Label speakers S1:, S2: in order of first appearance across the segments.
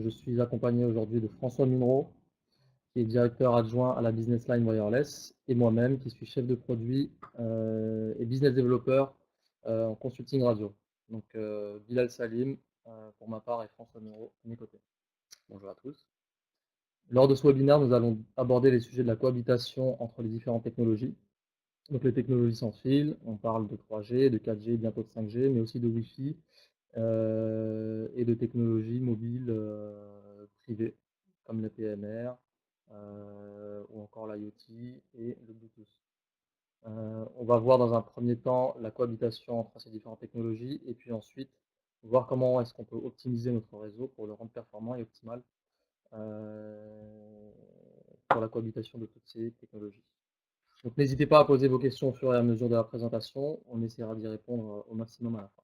S1: je suis accompagné aujourd'hui de François Munro, qui est directeur adjoint à la Business Line Wireless, et moi-même, qui suis chef de produit et business developer en consulting radio. Donc, Bilal Salim, pour ma part, et François Munro, à mes côtés. Bonjour à tous. Lors de ce webinaire, nous allons aborder les sujets de la cohabitation entre les différentes technologies. Donc, les technologies sans fil, on parle de 3G, de 4G, bientôt de 5G, mais aussi de Wi-Fi et de technologies mobiles privées, comme le PMR, ou encore l'IoT et le Bluetooth. On va voir dans un premier temps la cohabitation entre ces différentes technologies et puis ensuite voir comment est-ce qu'on peut optimiser notre réseau pour le rendre performant et optimal pour la cohabitation de toutes ces technologies. Donc n'hésitez pas à poser vos questions au fur et à mesure de la présentation, on essaiera d'y répondre au maximum à la fin.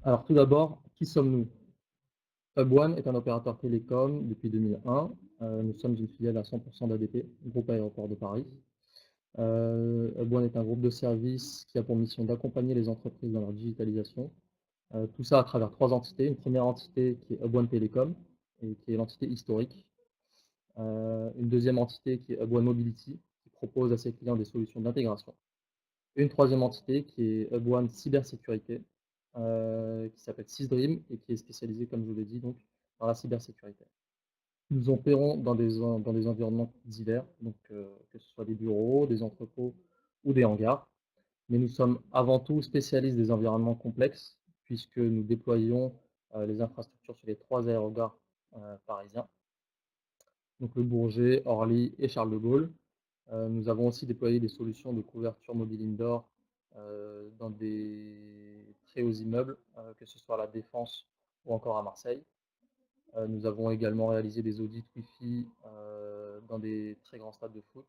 S1: Alors tout d'abord, qui sommes-nous? Hub1 est un opérateur télécom depuis 2001. Nous sommes une filiale à 100% d'ADP, Groupe Aéroport de Paris. Hub1 est un groupe de services qui a pour mission d'accompagner les entreprises dans leur digitalisation. Tout ça à travers 3 entités. Une première entité qui est Hub1 Télécom, et qui est l'entité historique. Une deuxième entité qui est Hub1 Mobility, qui propose à ses clients des solutions d'intégration. Une troisième entité qui est Hub1 Cybersécurité, qui s'appelle Sysdream et qui est spécialisée, comme je vous l'ai dit, donc, dans la cybersécurité. Nous opérons dans des environnements divers, donc que ce soit des bureaux, des entrepôts ou des hangars. Mais nous sommes avant tout spécialistes des environnements complexes, puisque nous déployons les infrastructures sur les 3 aérogares parisiens, donc le Bourget, Orly et Charles de Gaulle. Nous avons aussi déployé des solutions de couverture mobile indoor dans des très hauts immeubles, que ce soit à la Défense ou encore à Marseille. Nous avons également réalisé des audits Wi-Fi dans des très grands stades de foot.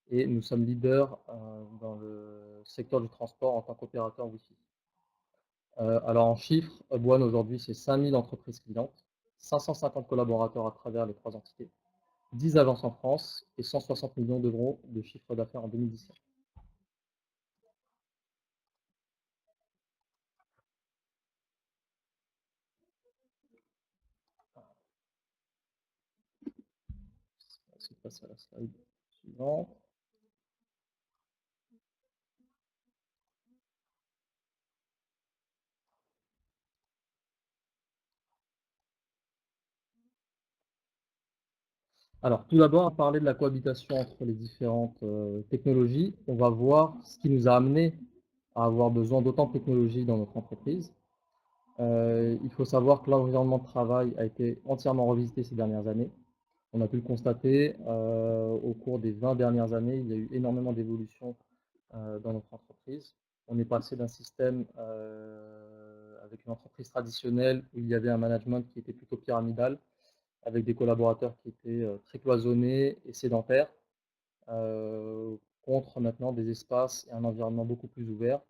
S1: Et nous sommes leaders dans le secteur du transport en tant qu'opérateur Wi-Fi. Alors en chiffres, Hub1 aujourd'hui c'est 5000 entreprises clientes, 550 collaborateurs à travers les 3 entités, 10 agences en France et 160 millions d'euros de chiffre d'affaires en 2017. Je vais passer à la slide suivante. Alors tout d'abord, à parler de la cohabitation entre les différentes technologies, on va voir ce qui nous a amené à avoir besoin d'autant de technologies dans notre entreprise. Il faut savoir que l'environnement de travail a été entièrement revisité ces dernières années. On a pu le constater au cours des 20 dernières années, il y a eu énormément d'évolutions dans notre entreprise. On est passé d'un système avec une entreprise traditionnelle où il y avait un management qui était plutôt pyramidal, avec des collaborateurs qui étaient très cloisonnés et sédentaires, contre maintenant des espaces et un environnement beaucoup plus ouvert,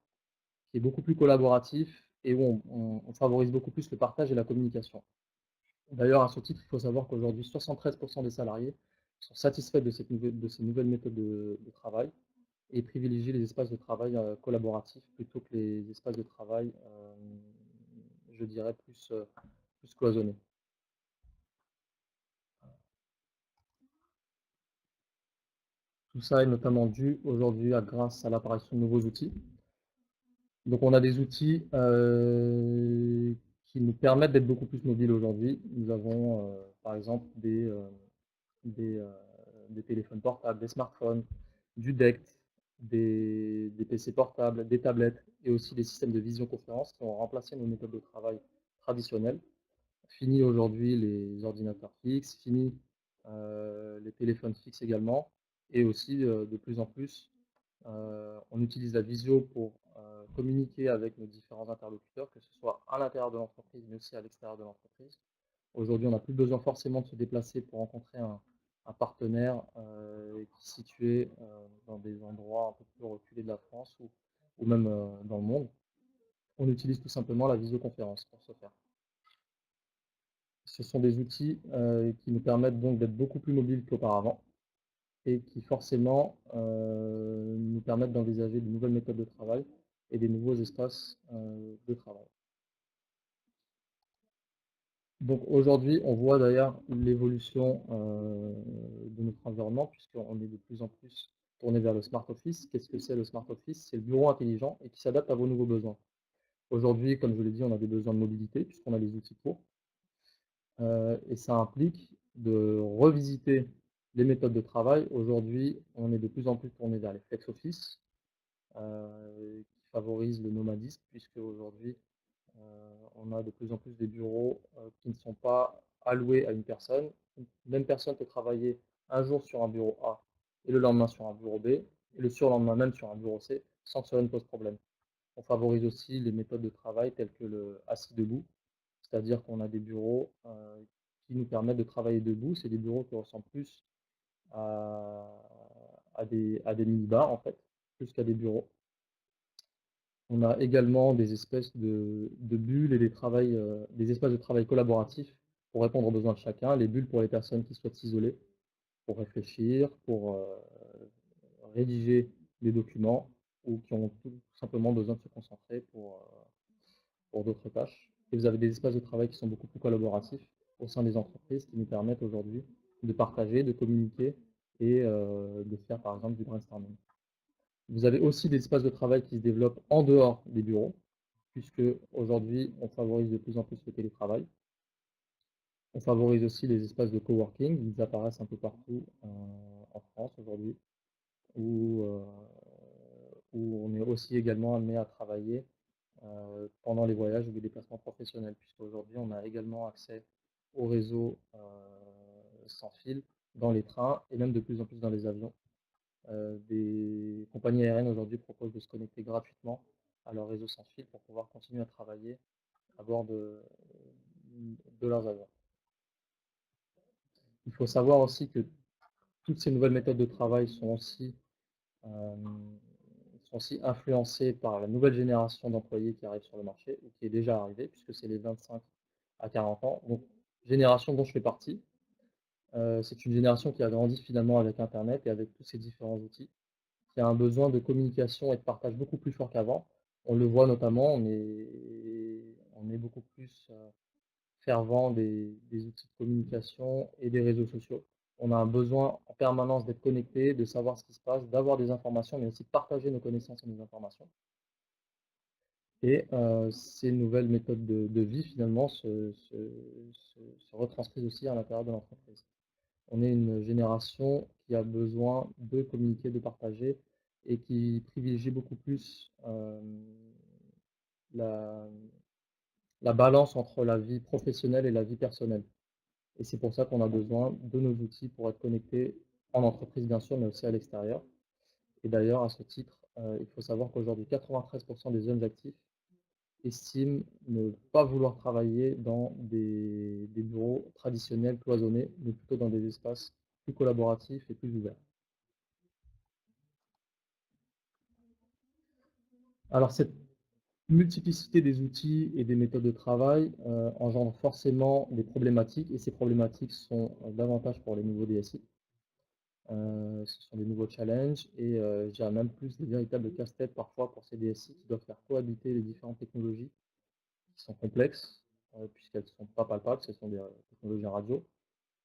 S1: qui est beaucoup plus collaboratif et où on favorise beaucoup plus le partage et la communication. D'ailleurs, à ce titre, il faut savoir qu'aujourd'hui, 73% des salariés sont satisfaits de ces nouvelles méthodes de travail et privilégient les espaces de travail collaboratifs plutôt que les espaces de travail, je dirais, plus cloisonnés. Tout ça est notamment dû aujourd'hui grâce à l'apparition de nouveaux outils. Donc on a des outils qui nous permettent d'être beaucoup plus mobiles aujourd'hui. Nous avons par exemple des téléphones portables, des smartphones, du DECT, des PC portables, des tablettes et aussi des systèmes de visioconférence qui ont remplacé nos méthodes de travail traditionnelles. Fini aujourd'hui les ordinateurs fixes, fini les téléphones fixes également, et aussi de plus en plus, on utilise la visio pour communiquer avec nos différents interlocuteurs, que ce soit à l'intérieur de l'entreprise, mais aussi à l'extérieur de l'entreprise. Aujourd'hui, on n'a plus besoin forcément de se déplacer pour rencontrer un partenaire qui est situé dans des endroits un peu plus reculés de la France ou même dans le monde. On utilise tout simplement la visioconférence pour ce faire. Ce sont des outils qui nous permettent donc d'être beaucoup plus mobiles qu'auparavant et qui forcément nous permettent d'envisager de nouvelles méthodes de travail et des nouveaux espaces de travail. Donc aujourd'hui, on voit d'ailleurs l'évolution de notre environnement, puisqu'on est de plus en plus tourné vers le smart office. Qu'est-ce que c'est le smart office? C'est le bureau intelligent et qui s'adapte à vos nouveaux besoins. Aujourd'hui, comme je l'ai dit, on a des besoins de mobilité, puisqu'on a les outils pour. Et ça implique de revisiter les méthodes de travail. Aujourd'hui, on est de plus en plus tourné vers les flex office, qui favorisent le nomadisme, puisque aujourd'hui, on a de plus en plus des bureaux qui ne sont pas alloués à une personne. Une même personne peut travailler un jour sur un bureau A et le lendemain sur un bureau B, et le surlendemain même sur un bureau C, sans que cela ne pose problème. On favorise aussi les méthodes de travail telles que le assis debout, c'est-à-dire qu'on a des bureaux qui nous permettent de travailler debout. C'est des bureaux qui ressemblent plus à, des mini-bars, en fait, plus qu'à des bureaux. On a également des espèces de bulles et des espaces de travail collaboratifs pour répondre aux besoins de chacun. Les bulles pour les personnes qui souhaitent s'isoler, pour réfléchir, pour rédiger des documents ou qui ont tout simplement besoin de se concentrer pour d'autres tâches. Et vous avez des espaces de travail qui sont beaucoup plus collaboratifs au sein des entreprises qui nous permettent aujourd'hui de partager, de communiquer et de faire par exemple du brainstorming. Vous avez aussi des espaces de travail qui se développent en dehors des bureaux, puisque aujourd'hui on favorise de plus en plus le télétravail. On favorise aussi les espaces de coworking, ils apparaissent un peu partout en France aujourd'hui, où, où on est aussi également amené à travailler pendant les voyages ou les déplacements professionnels, puisqu'aujourd'hui on a également accès au réseau sans fil dans les trains et même de plus en plus dans les avions. Des compagnies aériennes aujourd'hui proposent de se connecter gratuitement à leur réseau sans fil pour pouvoir continuer à travailler à bord de leurs avions. Il faut savoir aussi que toutes ces nouvelles méthodes de travail euh, sont aussi influencées par la nouvelle génération d'employés qui arrive sur le marché, ou qui est déjà arrivée, puisque c'est les 25 à 40 ans. Donc, génération dont je fais partie. C'est une génération qui a grandi finalement avec Internet et avec tous ces différents outils, qui a un besoin de communication et de partage beaucoup plus fort qu'avant. On le voit notamment, on est beaucoup plus fervent des outils de communication et des réseaux sociaux. On a un besoin en permanence d'être connecté, de savoir ce qui se passe, d'avoir des informations, mais aussi de partager nos connaissances et nos informations. Et ces nouvelles méthodes de vie, finalement, se retranscrivent aussi à l'intérieur de l'entreprise. On est une génération qui a besoin de communiquer, de partager, et qui privilégie beaucoup plus la, la balance entre la vie professionnelle et la vie personnelle. Et c'est pour ça qu'on a besoin de nos outils pour être connectés en entreprise, bien sûr, mais aussi à l'extérieur. Et d'ailleurs, à ce titre, il faut savoir qu'aujourd'hui, 93% des jeunes actifs estiment ne pas vouloir travailler dans des bureaux traditionnels cloisonnés, mais plutôt dans des espaces plus collaboratifs et plus ouverts. Alors, cette multiplicité des outils et des méthodes de travail engendre forcément des problématiques, et ces problématiques sont davantage pour les nouveaux DSI. Ce sont des nouveaux challenges et je dirais même plus des véritables casse-têtes parfois pour ces DSI qui doivent faire cohabiter les différentes technologies qui sont complexes, puisqu'elles ne sont pas palpables, ce sont des technologies radio,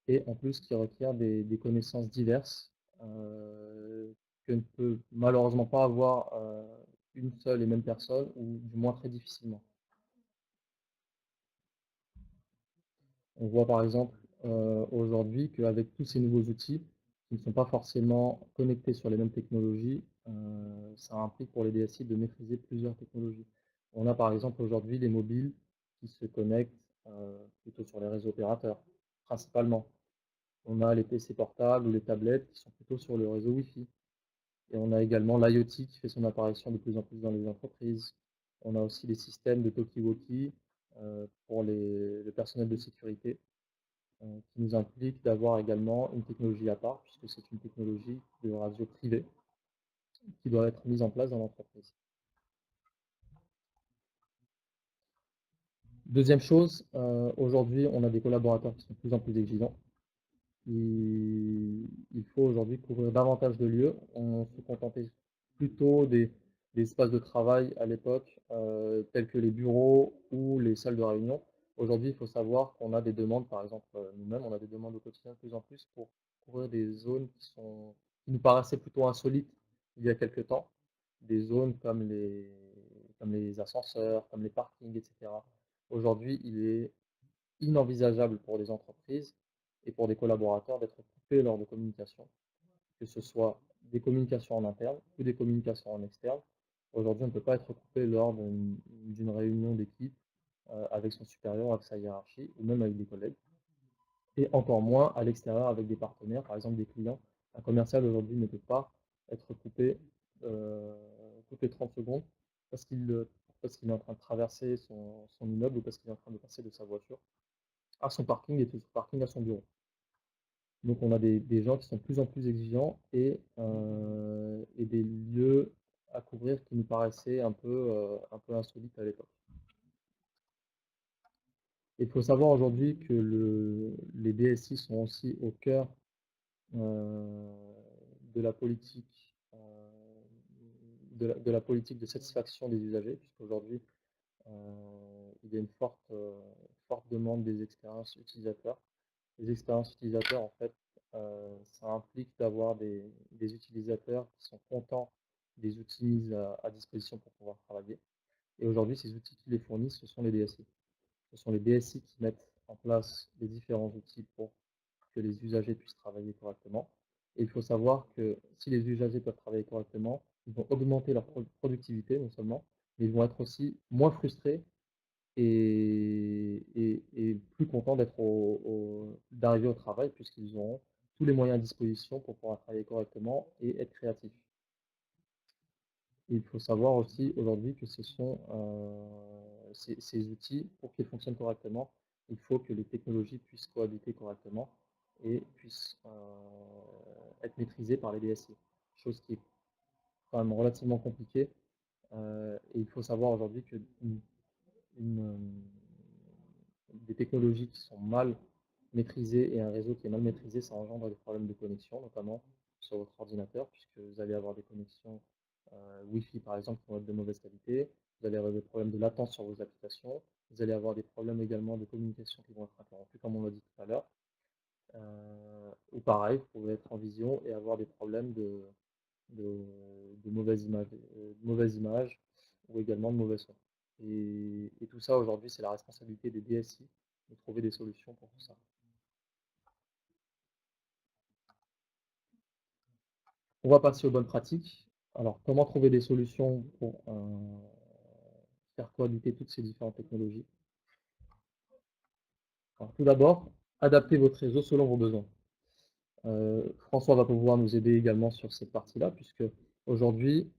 S1: et en plus qui requièrent des connaissances diverses que ne peut malheureusement pas avoir une seule et même personne, ou du moins très difficilement. On voit par exemple aujourd'hui qu'avec tous ces nouveaux outils, qui ne sont pas forcément connectés sur les mêmes technologies, ça implique pour les DSI de maîtriser plusieurs technologies. On a par exemple aujourd'hui les mobiles qui se connectent plutôt sur les réseaux opérateurs, principalement. On a les PC portables ou les tablettes qui sont plutôt sur le réseau Wi-Fi. Et on a également l'IoT qui fait son apparition de plus en plus dans les entreprises. On a aussi les systèmes de talkie-walkie pour le personnel de sécurité, qui nous implique d'avoir également une technologie à part, puisque c'est une technologie de radio privée qui doit être mise en place dans l'entreprise. Deuxième chose, aujourd'hui, on a des collaborateurs qui sont de plus en plus exigeants. il faut aujourd'hui couvrir davantage de lieux. On se contentait plutôt des espaces de travail à l'époque, tels que les bureaux ou les salles de réunion. Aujourd'hui, il faut savoir qu'on a des demandes, par exemple, nous-mêmes, on a des demandes au quotidien de plus en plus pour couvrir des zones qui nous paraissaient plutôt insolites il y a quelque temps. Des zones comme les ascenseurs, comme les parkings, etc. Aujourd'hui, il est inenvisageable pour des entreprises et pour des collaborateurs d'être coupés lors de communication, que ce soit des communications en interne ou des communications en externe. Aujourd'hui, on ne peut pas être coupé lors d'une réunion d'équipe avec son supérieur, avec sa hiérarchie, ou même avec des collègues, et encore moins à l'extérieur avec des partenaires, par exemple des clients. Un commercial aujourd'hui ne peut pas être coupé toutes les 30 secondes parce qu'il est en train de traverser son immeuble ou parce qu'il est en train de passer de sa voiture à son parking et de son parking à son bureau. Donc on a des gens qui sont de plus en plus exigeants et des lieux à couvrir qui nous paraissaient un peu insolites à l'époque. Il faut savoir aujourd'hui que les DSI sont aussi au cœur de la politique de la politique de satisfaction des usagers, puisqu'aujourd'hui il y a une forte demande des expériences utilisateurs. Les expériences utilisateurs, en fait, ça implique d'avoir des utilisateurs qui sont contents des outils mis à disposition pour pouvoir travailler. Et aujourd'hui, ces outils qui les fournissent, ce sont les DSI. Ce sont les DSI qui mettent en place les différents outils pour que les usagers puissent travailler correctement. Et il faut savoir que si les usagers peuvent travailler correctement, ils vont augmenter leur productivité non seulement, mais ils vont être aussi moins frustrés et plus contents d'arriver au travail puisqu'ils auront tous les moyens à disposition pour pouvoir travailler correctement et être créatifs. Il faut savoir aussi aujourd'hui que ces outils, pour qu'ils fonctionnent correctement, il faut que les technologies puissent cohabiter correctement et puissent être maîtrisées par les DSI, chose qui est quand même relativement compliquée. Et il faut savoir aujourd'hui que des technologies qui sont mal maîtrisées et un réseau qui est mal maîtrisé, ça engendre des problèmes de connexion, notamment sur votre ordinateur, puisque vous allez avoir des connexions Wi-Fi par exemple qui vont être de mauvaise qualité, vous allez avoir des problèmes de latence sur vos applications, vous allez avoir des problèmes également de communication qui vont être interrompus, comme on l'a dit tout à l'heure. Ou pareil, vous pouvez être en vision et avoir des problèmes de mauvaise image ou également de mauvais son. Et tout ça aujourd'hui, c'est la responsabilité des DSI de trouver des solutions pour tout ça. On va passer aux bonnes pratiques. Alors, comment trouver des solutions pour faire cohabiter toutes ces différentes technologies? Alors, tout d'abord, adaptez votre réseau selon vos besoins. François va pouvoir nous aider également sur cette partie-là, puisque aujourd'hui,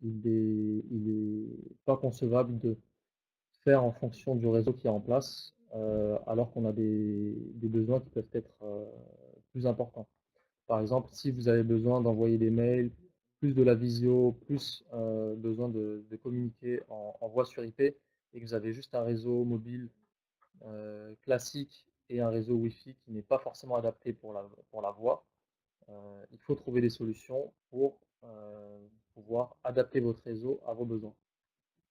S1: il est pas concevable de faire en fonction du réseau qui est en place, alors qu'on a des besoins qui peuvent être plus importants. Par exemple, si vous avez besoin d'envoyer des mails, plus de la visio, plus besoin de communiquer en voix sur IP, et que vous avez juste un réseau mobile classique et un réseau Wi-Fi qui n'est pas forcément adapté pour la voix, il faut trouver des solutions pour pouvoir adapter votre réseau à vos besoins.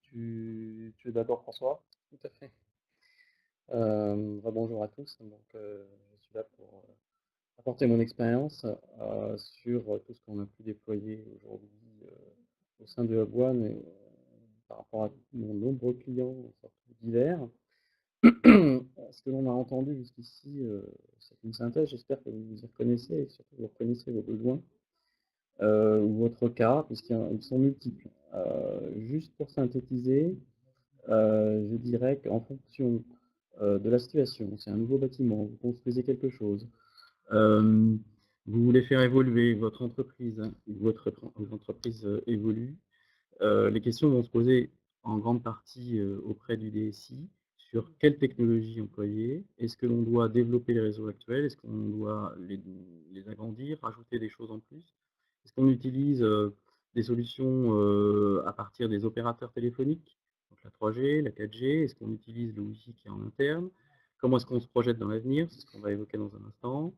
S1: Tu es d'accord, François?
S2: Tout à fait. Bonjour à tous. Donc, je suis là pour apporter mon expérience sur tout ce qu'on a pu déployer aujourd'hui au sein de Hubone et par rapport à nos nombreux clients, surtout divers. Ce que l'on a entendu jusqu'ici, c'est une synthèse. J'espère que vous vous y reconnaissez et surtout que vous reconnaissez vos besoins ou votre cas, puisqu'ils sont multiples. Juste pour synthétiser, je dirais qu'en fonction de la situation, c'est un nouveau bâtiment, vous construisez quelque chose, vous voulez faire évoluer votre entreprise, hein, votre entreprise évolue, les questions vont se poser en grande partie auprès du DSI sur quelle technologie employer. Est-ce que l'on doit développer les réseaux actuels? Est-ce qu'on doit les agrandir, rajouter des choses en plus? Est-ce qu'on utilise des solutions à partir des opérateurs téléphoniques, donc la 3G, la 4G? Est-ce qu'on utilise le Wi-Fi qui est en interne? Comment est-ce qu'on se projette dans l'avenir? C'est ce qu'on va évoquer dans un instant.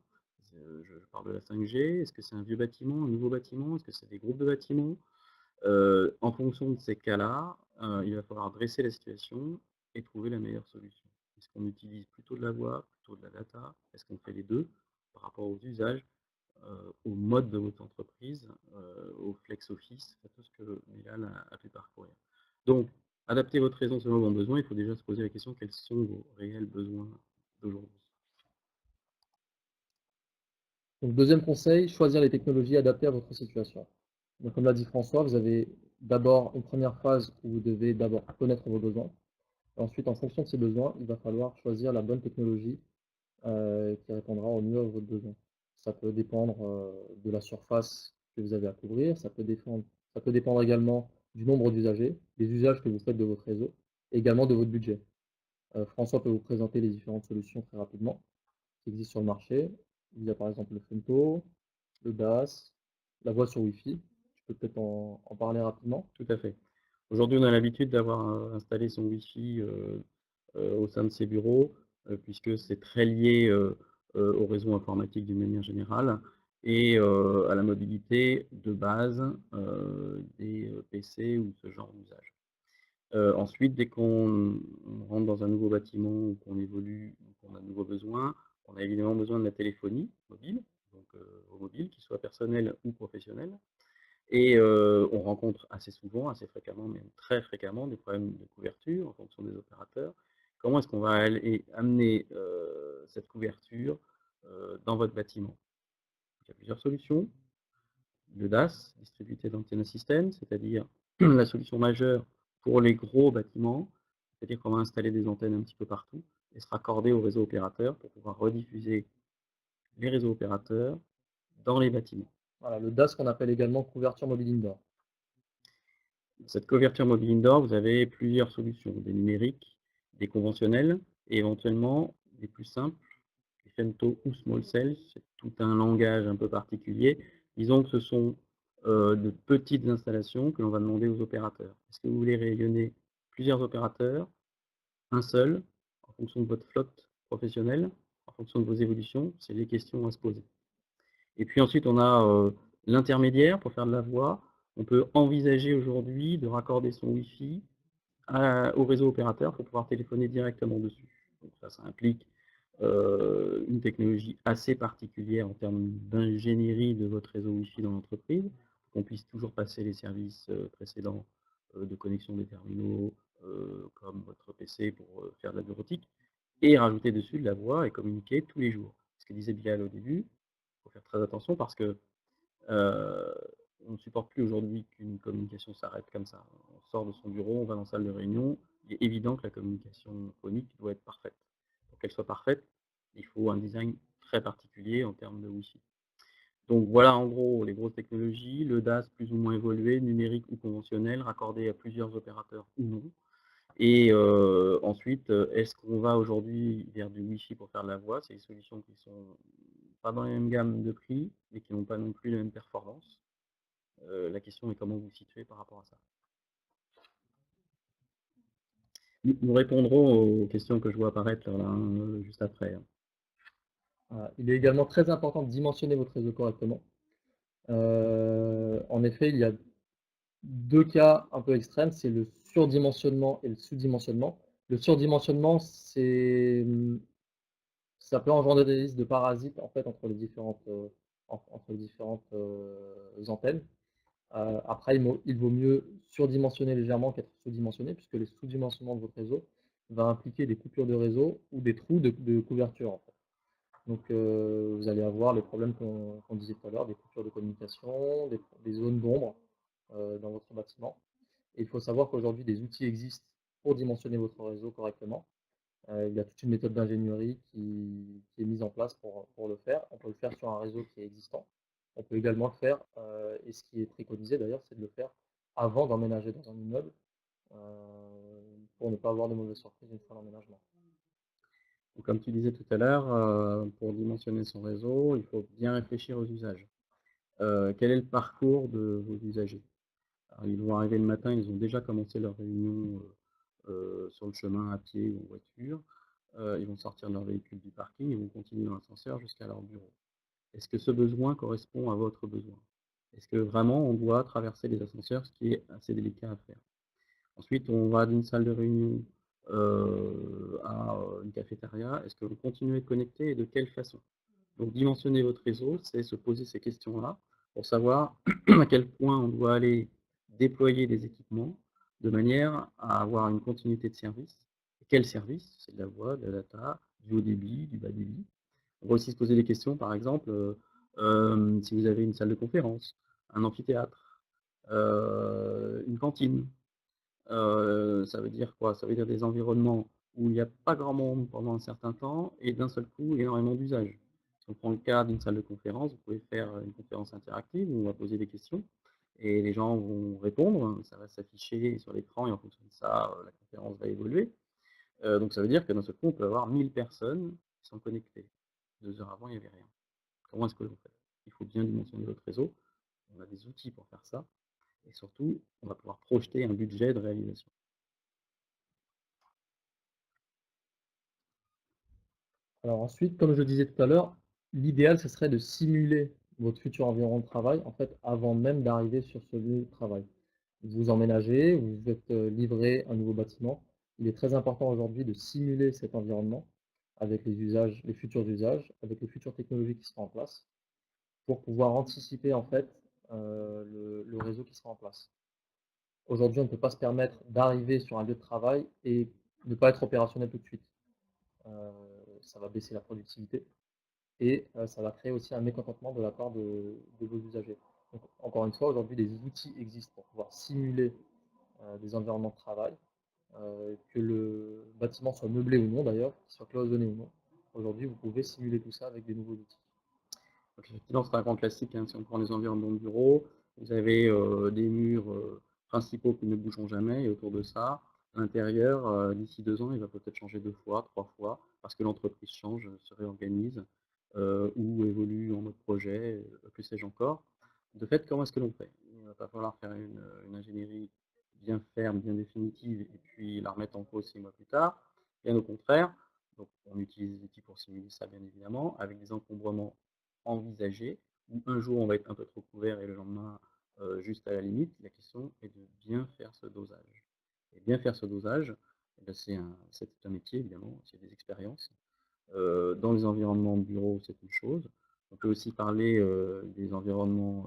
S2: Je parle de la 5G, est-ce que c'est un vieux bâtiment, un nouveau bâtiment, est-ce que c'est des groupes de bâtiments? En fonction de ces cas-là, il va falloir dresser la situation et trouver la meilleure solution. Est-ce qu'on utilise plutôt de la voix, plutôt de la data? Est-ce qu'on fait les 2 par rapport aux usages, au mode de votre entreprise, au flex office, à tout ce que Mélane a pu parcourir. Donc, adapter votre réseau selon vos besoins, il faut déjà se poser la question: quels sont vos réels besoins d'aujourd'hui?
S1: Donc, deuxième conseil, choisir les technologies adaptées à votre situation. Donc, comme l'a dit François, vous avez d'abord une première phase où vous devez d'abord connaître vos besoins. Ensuite, en fonction de ces besoins, il va falloir choisir la bonne technologie qui répondra au mieux à votre besoin. Ça peut dépendre de la surface que vous avez à couvrir, ça peut dépendre également du nombre d'usagers, des usages que vous faites de votre réseau, et également de votre budget. François peut vous présenter les différentes solutions très rapidement qui existent sur le marché. Il y a par exemple le Femto, le DAS, la voix sur Wi-Fi. Je peux peut-être en parler rapidement.
S2: Tout à fait. Aujourd'hui, on a l'habitude d'avoir installé son Wi-Fi au sein de ses bureaux, puisque c'est très lié au réseau informatique d'une manière générale et à la mobilité de base des PC ou ce genre d'usage. Ensuite, dès qu'on rentre dans un nouveau bâtiment ou qu'on évolue ou qu'on a de nouveaux besoins, on a évidemment besoin de la téléphonie mobile, donc au mobile, qu'il soit personnel ou professionnel. Et on rencontre assez souvent, assez fréquemment, même très fréquemment, des problèmes de couverture en fonction des opérateurs. Comment est-ce qu'on va amener cette couverture dans votre bâtiment? Il y a plusieurs solutions. Le DAS, Distributed Antenna System, c'est-à-dire la solution majeure pour les gros bâtiments, c'est-à-dire qu'on va installer des antennes un petit peu partout et se raccorder au réseau opérateur pour pouvoir rediffuser les réseaux opérateurs dans les bâtiments.
S1: Voilà, le DAS qu'on appelle également couverture mobile indoor.
S2: Cette couverture mobile indoor, vous avez plusieurs solutions, des numériques, des conventionnels et éventuellement des plus simples, les femto ou small cells, c'est tout un langage un peu particulier. Disons que ce sont de petites installations que l'on va demander aux opérateurs. Est-ce que vous voulez rayonner plusieurs opérateurs, un seul, en fonction de votre flotte professionnelle, en fonction de vos évolutions? C'est des questions à se poser. Et puis ensuite, on a l'intermédiaire pour faire de la voix. On peut envisager aujourd'hui de raccorder son Wi-Fi au réseau opérateur pour pouvoir téléphoner directement dessus. Donc ça implique une technologie assez particulière en termes d'ingénierie de votre réseau Wi-Fi dans l'entreprise, pour qu'on puisse toujours passer les services précédents de connexion des terminaux, comme votre PC pour faire de la bureautique, et rajouter dessus de la voix et communiquer tous les jours. Ce que disait Bilal au début, il faut faire très attention parce que on ne supporte plus aujourd'hui qu'une communication s'arrête comme ça. On sort de son bureau, on va dans la salle de réunion, il est évident que la communication phonique doit être parfaite. Pour qu'elle soit parfaite, il faut un design très particulier en termes de Wi-Fi. Donc voilà en gros les grosses technologies, le DAS plus ou moins évolué, numérique ou conventionnel, raccordé à plusieurs opérateurs ou non. Et ensuite, est-ce qu'on va aujourd'hui vers du Wi-Fi pour faire de la voix? C'est des solutions qui sont pas dans les mêmes gammes de prix, mais qui n'ont pas non plus les mêmes performances. La question est comment vous vous situez par rapport à ça. Nous répondrons aux questions que je vois apparaître là, juste après.
S1: Voilà. Il est également très important de dimensionner votre réseau correctement. En effet, il y a deux cas un peu extrêmes, c'est le surdimensionnement et le sous-dimensionnement. Le surdimensionnement, ça peut engendrer des risques de parasites en fait entre les différentes, antennes. Après, il vaut mieux surdimensionner légèrement qu'être sous-dimensionné, puisque les sous-dimensionnements de votre réseau va impliquer des coupures de réseau ou des trous de couverture. En fait. Donc, vous allez avoir les problèmes qu'on disait tout à l'heure, des coupures de communication, des zones d'ombre dans votre bâtiment. Et il faut savoir qu'aujourd'hui, des outils existent pour dimensionner votre réseau correctement. Il y a toute une méthode d'ingénierie qui est mise en place pour le faire. On peut le faire sur un réseau qui est existant. On peut également le faire, et ce qui est préconisé d'ailleurs, c'est de le faire avant d'emménager dans un immeuble pour ne pas avoir de mauvaises surprises une fois l'emménagement.
S2: Comme tu disais tout à l'heure, pour dimensionner son réseau, il faut bien réfléchir aux usages. Quel est le parcours de vos usagers? Alors, ils vont arriver le matin, ils ont déjà commencé leur réunion sur le chemin à pied ou en voiture. Ils vont sortir de leur véhicule du parking, ils vont continuer dans l'ascenseur jusqu'à leur bureau. Est-ce que ce besoin correspond à votre besoin? Est-ce que vraiment on doit traverser les ascenseurs, ce qui est assez délicat à faire? Ensuite, on va d'une salle de réunion, à une cafétéria. Est-ce que vous continuez de connecter et de quelle façon? Donc dimensionner votre réseau, c'est se poser ces questions-là pour savoir à quel point on doit aller déployer des équipements de manière à avoir une continuité de service. Et quel service? C'est de la voix, de la data, du haut débit, du bas débit. On va aussi se poser des questions, par exemple, si vous avez une salle de conférence, un amphithéâtre, une cantine. Ça veut dire quoi? Ça veut dire des environnements où il n'y a pas grand monde pendant un certain temps et d'un seul coup énormément d'usages. Si on prend le cas d'une salle de conférence, vous pouvez faire une conférence interactive où on va poser des questions et les gens vont répondre, ça va s'afficher sur l'écran et en fonction de ça, la conférence va évoluer. Donc ça veut dire que d'un seul coup, on peut avoir 1000 personnes qui sont connectées. 2 heures avant, il n'y avait rien. Comment est-ce que l'on fait? Il faut bien dimensionner votre réseau. On a des outils pour faire ça et surtout, on va pouvoir projeter un budget de réalisation.
S1: Alors ensuite, comme je le disais tout à l'heure, l'idéal, ce serait de simuler votre futur environnement de travail, en fait, avant même d'arriver sur ce lieu de travail. Vous emménagez, vous êtes livré un nouveau bâtiment. Il est très important aujourd'hui de simuler cet environnement avec les usages, les futurs usages, avec les futures technologies qui seront en place, pour pouvoir anticiper en fait le réseau qui sera en place. Aujourd'hui, on ne peut pas se permettre d'arriver sur un lieu de travail et de ne pas être opérationnel tout de suite. Euh, Ça va baisser la productivité et ça va créer aussi un mécontentement de la part de vos usagers. Donc, encore une fois, aujourd'hui, des outils existent pour pouvoir simuler des environnements de travail, que le bâtiment soit meublé ou non d'ailleurs, qu'il soit cloisonné ou non. Aujourd'hui, vous pouvez simuler tout ça avec des nouveaux outils.
S2: Donc effectivement, c'est un grand classique, hein, si on prend les environnements de bureau, vous avez des murs principaux qui ne bougeront jamais et autour de ça, à l'intérieur, d'ici 2 ans, il va peut-être changer 2 fois, 3 fois, parce que l'entreprise change, se réorganise ou évolue en mode projet, que sais-je encore. De fait, comment est-ce que l'on fait? Il va pas falloir faire une ingénierie bien ferme, bien définitive, et puis la remettre en cause 6 mois plus tard. Bien au contraire, donc on utilise des outils pour simuler ça, bien évidemment, avec des encombrements envisager, où un jour on va être un peu trop couvert et le lendemain juste à la limite. La question est de bien faire ce dosage. Et bien faire ce dosage, eh ben, c'est un métier évidemment, c'est des expériences. Dans les environnements de bureau, c'est une chose. On peut aussi parler des environnements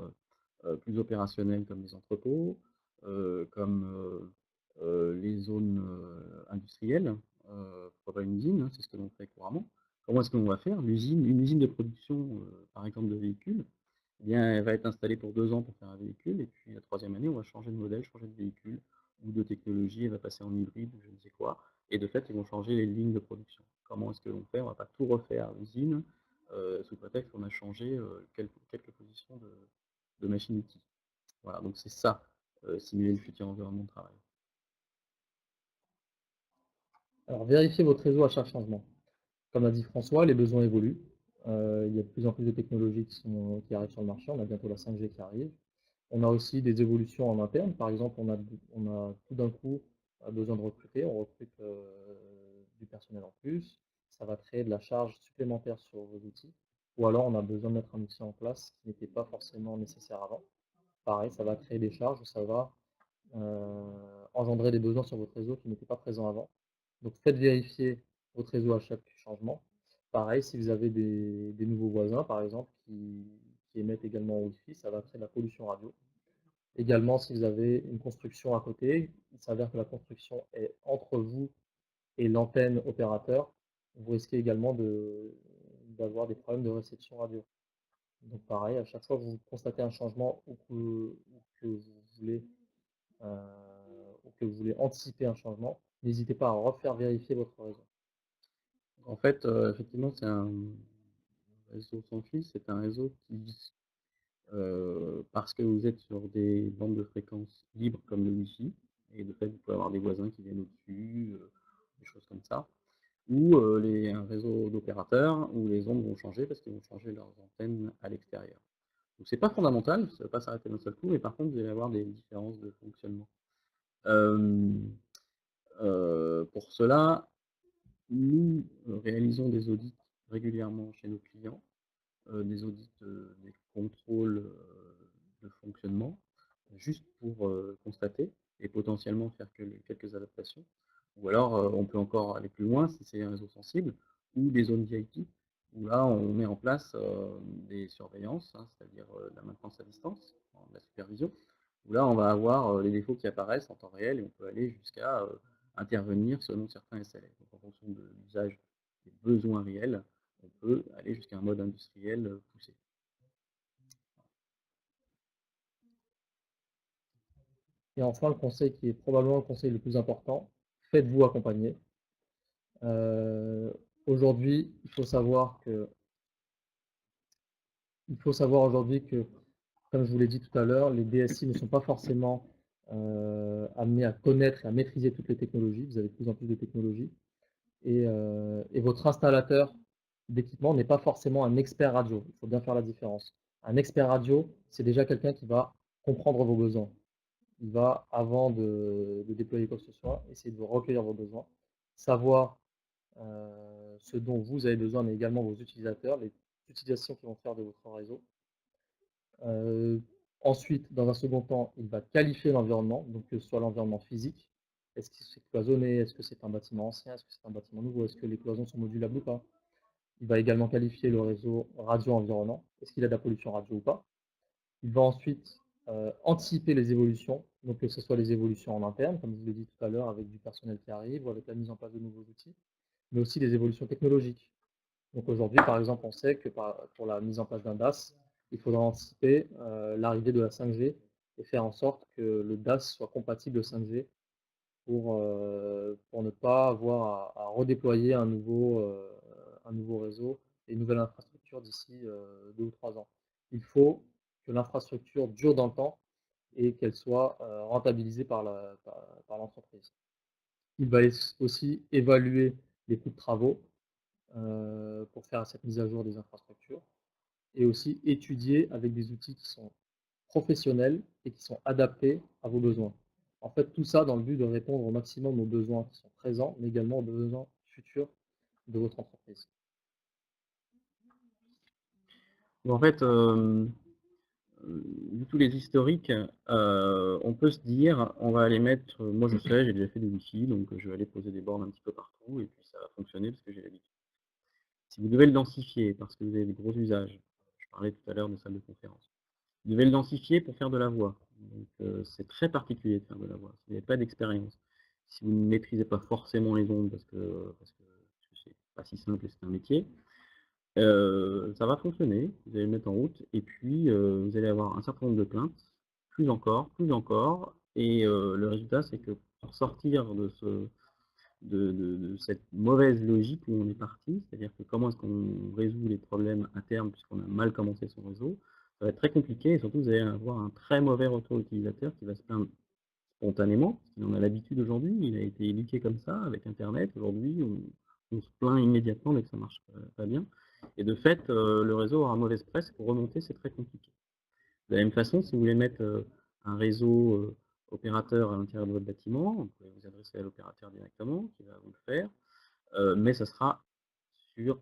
S2: plus opérationnels comme les entrepôts, comme les zones industrielles, pourquoi pas une usine, hein, c'est ce que l'on fait couramment. Comment est-ce qu'on va faire? Une usine de production, par exemple de véhicules, eh bien, elle va être installée pour 2 ans pour faire un véhicule, et puis la troisième année, on va changer de modèle, changer de véhicule, ou de technologie, elle va passer en hybride, ou je ne sais quoi. Et de fait, ils vont changer les lignes de production. Comment est-ce que l'on fait? On ne va pas tout refaire à l'usine, sous prétexte qu'on a changé quelques positions de machine-outil. Voilà, donc c'est ça, simuler le futur environnement de travail.
S1: Alors, vérifiez votre réseau à chaque changement. Comme a dit François, les besoins évoluent. Il y a de plus en plus de technologies qui arrivent sur le marché. On a bientôt la 5G qui arrive. On a aussi des évolutions en interne. Par exemple, on a tout d'un coup besoin de recruter. On recrute du personnel en plus. Ça va créer de la charge supplémentaire sur vos outils. Ou alors, on a besoin de mettre un outil en place qui n'était pas forcément nécessaire avant. Pareil, ça va créer des charges. Ça va engendrer des besoins sur votre réseau qui n'étaient pas présents avant. Donc faites vérifier votre réseau à chaque changement. Pareil, si vous avez des nouveaux voisins, par exemple, qui émettent également au Wi-Fi, ça va créer de la pollution radio. Également, si vous avez une construction à côté, il s'avère que la construction est entre vous et l'antenne opérateur, vous risquez également d'avoir des problèmes de réception radio. Donc pareil, à chaque fois que vous constatez un changement ou que vous voulez anticiper un changement, n'hésitez pas à refaire vérifier votre réseau.
S2: En fait, effectivement, c'est un réseau sans fil, c'est un réseau qui, parce que vous êtes sur des bandes de fréquences libres comme le Wi-Fi, et de fait, vous pouvez avoir des voisins qui viennent au-dessus, des choses comme ça, ou un réseau d'opérateurs où les ondes vont changer parce qu'ils vont changer leurs antennes à l'extérieur. Donc c'est pas fondamental, ça ne va pas s'arrêter d'un seul coup, mais par contre, vous allez avoir des différences de fonctionnement. Euh, pour cela, nous réalisons des audits régulièrement chez nos clients des audits, des contrôles, de fonctionnement, juste pour, constater et potentiellement faire quelques adaptations. Ou alors, on peut encore aller plus loin si c'est un réseau sensible ou des zones VIP, où là on met en place, des surveillances, hein, c'est-à-dire, la maintenance à distance, de la supervision, où là on va avoir, les défauts qui apparaissent en temps réel et on peut aller jusqu'à, intervenir selon certains SLA. Donc en fonction de l'usage des besoins réels, on peut aller jusqu'à un mode industriel, poussé.
S1: Et enfin, le conseil qui est probablement le conseil le plus important, faites-vous accompagner. Aujourd'hui, il faut savoir aujourd'hui que, comme je vous l'ai dit tout à l'heure, les DSI ne sont pas forcément amenés à connaître et à maîtriser toutes les technologies. Vous avez de plus en plus de technologies. Et votre installateur d'équipement n'est pas forcément un expert radio. Il faut bien faire la différence. Un expert radio, c'est déjà quelqu'un qui va comprendre vos besoins. Il va, avant de déployer quoi que ce soit, essayer de recueillir vos besoins, savoir ce dont vous avez besoin, mais également vos utilisateurs, les utilisations qu'ils vont faire de votre réseau. Ensuite, dans un second temps, il va qualifier l'environnement, donc que ce soit l'environnement physique. Est-ce que c'est cloisonné? Est-ce que c'est un bâtiment ancien? Est-ce que c'est un bâtiment nouveau? Est-ce que les cloisons sont modulables ou pas? Il va également qualifier le réseau radio environnant. Est-ce qu'il a de la pollution radio ou pas? Il va ensuite anticiper les évolutions, donc que ce soit les évolutions en interne, comme je vous l'ai dit tout à l'heure, avec du personnel qui arrive ou avec la mise en place de nouveaux outils, mais aussi des évolutions technologiques. Donc aujourd'hui, par exemple, on sait que pour la mise en place d'un DAS, il faudra anticiper l'arrivée de la 5G et faire en sorte que le DAS soit compatible au 5G pour ne pas avoir à redéployer un nouveau réseau et une nouvelle infrastructure d'ici 2 ou 3 ans. Il faut que l'infrastructure dure dans le temps et qu'elle soit rentabilisée par l'entreprise. Il va aussi évaluer les coûts de travaux pour faire cette mise à jour des infrastructures et aussi étudier avec des outils qui sont professionnels et qui sont adaptés à vos besoins. En fait, tout ça dans le but de répondre au maximum aux besoins qui sont présents, mais également aux besoins futurs de votre entreprise.
S2: En fait, vu tous les historiques, on peut se dire, on va aller mettre, moi je sais, j'ai déjà fait des wifi, donc je vais aller poser des bornes un petit peu partout, et puis ça va fonctionner parce que j'ai l'habitude. Si vous devez le densifier, parce que vous avez des gros usages, je parlais tout à l'heure de salles de conférence, vous devez le densifier pour faire de la voix. Donc c'est très particulier de faire de la voix, si vous n'avez pas d'expérience. Si vous ne maîtrisez pas forcément les ondes, parce que c'est pas si simple et c'est un métier, ça va fonctionner, vous allez le mettre en route et puis, vous allez avoir un certain nombre de plaintes, plus encore et le résultat c'est que pour sortir de cette mauvaise logique où on est parti, c'est-à-dire que comment est-ce qu'on résout les problèmes à terme puisqu'on a mal commencé son réseau, ça va être très compliqué et surtout vous allez avoir un très mauvais retour utilisateur qui va se plaindre spontanément, parce qu'il en a l'habitude aujourd'hui, il a été éduqué comme ça avec internet. Aujourd'hui, on se plaint immédiatement dès que ça marche pas bien et de fait, le réseau aura mauvaise presse. Pour remonter, c'est très compliqué. De la même façon, si vous voulez mettre, un réseau, opérateur à l'intérieur de votre bâtiment, vous pouvez vous adresser à l'opérateur directement qui va vous le faire, mais ça sera sur,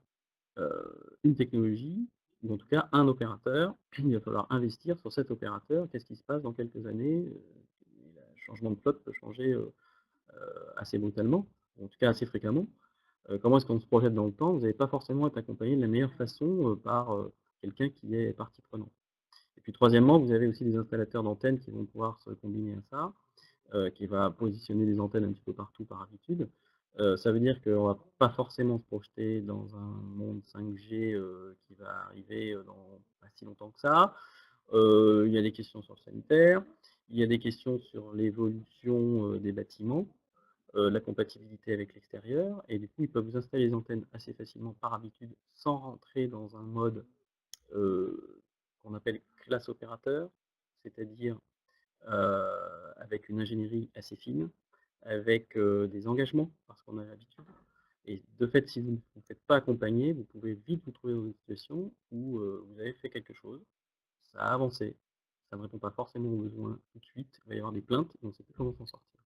S2: une technologie ou en tout cas un opérateur. Il va falloir investir sur cet opérateur. Qu'est-ce qui se passe dans quelques années? Le changement de flotte peut changer, assez brutalement, en tout cas assez fréquemment. Comment est-ce qu'on se projette dans le temps? Vous n'allez pas forcément être accompagné de la meilleure façon, par, quelqu'un qui est partie prenante. Et puis troisièmement, vous avez aussi des installateurs d'antennes qui vont pouvoir se combiner à ça, qui va positionner des antennes un petit peu partout par habitude. Ça veut dire qu'on ne va pas forcément se projeter dans un monde 5G, qui va arriver, dans pas si longtemps que ça. Il y a des questions sur le sanitaire, il y a des questions sur l'évolution, des bâtiments, la compatibilité avec l'extérieur et du coup, ils peuvent vous installer les antennes assez facilement par habitude sans rentrer dans un mode, qu'on appelle classe opérateur, c'est-à-dire, avec une ingénierie assez fine, avec, des engagements parce qu'on a l'habitude et de fait, si vous ne vous faites pas accompagner, vous pouvez vite vous trouver dans une situation où, vous avez fait quelque chose, ça a avancé, ça ne répond pas forcément aux besoins tout de suite, il va y avoir des plaintes et on ne sait plus comment s'en sortir.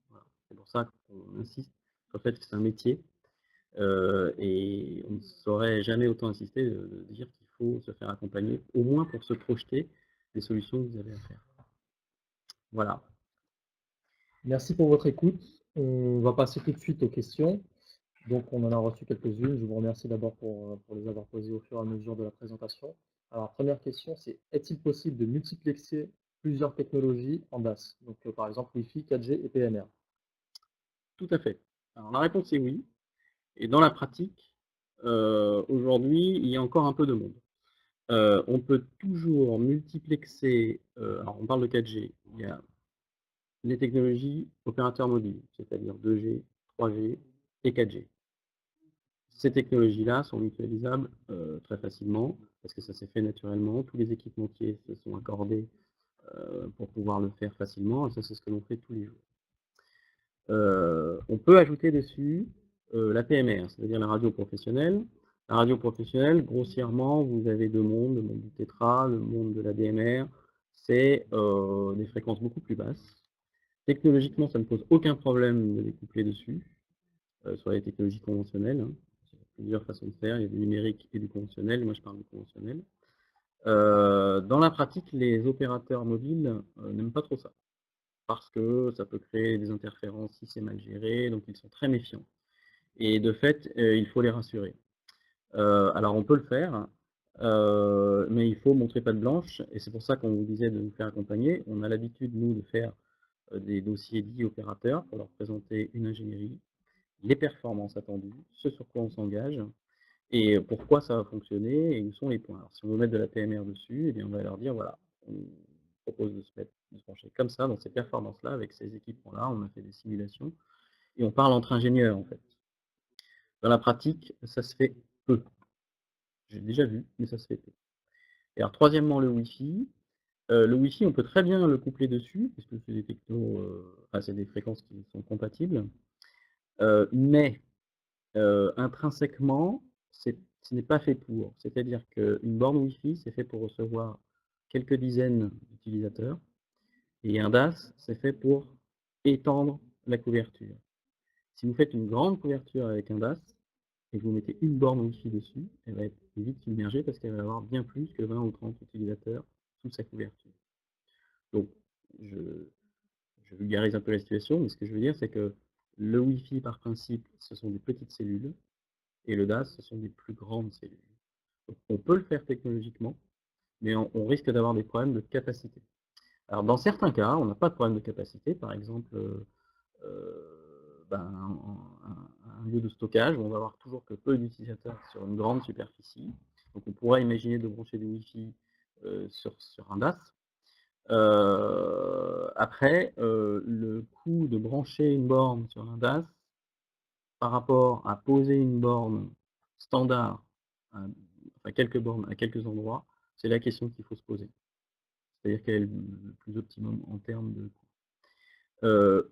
S2: Voilà. C'est pour ça qu'on insiste sur le fait que c'est un métier et on ne saurait jamais autant insister de dire qu'il faut se faire accompagner, au moins pour se projeter des solutions que vous avez à faire. Voilà.
S1: Merci pour votre écoute. On va passer tout de suite aux questions. Donc, on en a reçu quelques-unes. Je vous remercie d'abord pour les avoir posées au fur et à mesure de la présentation. Alors, première question, c'est est-il possible de multiplexer plusieurs technologies en DAS? Donc, par exemple, Wi-Fi, 4G et PNR.
S2: Tout à fait. Alors la réponse est oui. Et dans la pratique, aujourd'hui, il y a encore un peu de monde. On peut toujours multiplexer, alors on parle de 4G, il y a les technologies opérateurs mobiles, c'est-à-dire 2G, 3G et 4G. Ces technologies-là sont mutualisables très facilement, parce que ça s'est fait naturellement. Tous les équipementiers se sont accordés pour pouvoir le faire facilement, et ça c'est ce que l'on fait tous les jours. On peut ajouter dessus la PMR, c'est-à-dire la radio professionnelle. La radio professionnelle, grossièrement, vous avez deux mondes, le monde du tétra, le monde de la DMR. C'est des fréquences beaucoup plus basses. Technologiquement, ça ne pose aucun problème de les coupler dessus, sur les technologies conventionnelles. Hein. Il y a plusieurs façons de faire, il y a du numérique et du conventionnel. Moi, je parle du conventionnel. Dans la pratique, les opérateurs mobiles n'aiment pas trop ça, parce que ça peut créer des interférences si c'est mal géré, donc ils sont très méfiants. Et de fait, il faut les rassurer. Alors on peut le faire, mais il faut montrer patte blanche, et c'est pour ça qu'on vous disait de nous faire accompagner. On a l'habitude, nous, de faire des dossiers dits opérateurs pour leur présenter une ingénierie, les performances attendues, ce sur quoi on s'engage, et pourquoi ça va fonctionner, et où sont les points. Alors si on veut mettre de la PMR dessus, eh bien on va leur dire, voilà, on propose de se pencher comme ça, dans ces performances-là, avec ces équipements-là, on a fait des simulations, et on parle entre ingénieurs, en fait. Dans la pratique, ça se fait peu. J'ai déjà vu, mais ça se fait peu. Et alors, troisièmement, le Wi-Fi. Le Wi-Fi, on peut très bien le coupler dessus, puisque c'est des technos, enfin, c'est des fréquences qui sont compatibles. Mais intrinsèquement, ce n'est pas fait pour. C'est-à-dire qu'une borne Wi-Fi, c'est fait pour recevoir quelques dizaines d'utilisateurs, et un DAS, c'est fait pour étendre la couverture. Si vous faites une grande couverture avec un DAS, et que vous mettez une borne Wi-Fi dessus, elle va être vite submergée parce qu'elle va avoir bien plus que 20 ou 30 utilisateurs sous sa couverture. Donc, je vulgarise un peu la situation, mais ce que je veux dire, c'est que le Wi-Fi, par principe, ce sont des petites cellules, et le DAS, ce sont des plus grandes cellules. Donc, on peut le faire technologiquement, mais on risque d'avoir des problèmes de capacité. Alors, dans certains cas, on n'a pas de problème de capacité. Par exemple, un lieu de stockage où on va avoir toujours que peu d'utilisateurs sur une grande superficie. Donc, on pourrait imaginer de brancher du Wi-Fi sur un DAS. Après, le coût de brancher une borne sur un DAS par rapport à poser une borne standard, enfin quelques bornes à quelques endroits, c'est la question qu'il faut se poser. C'est-à-dire quel est le plus optimum en termes de coût.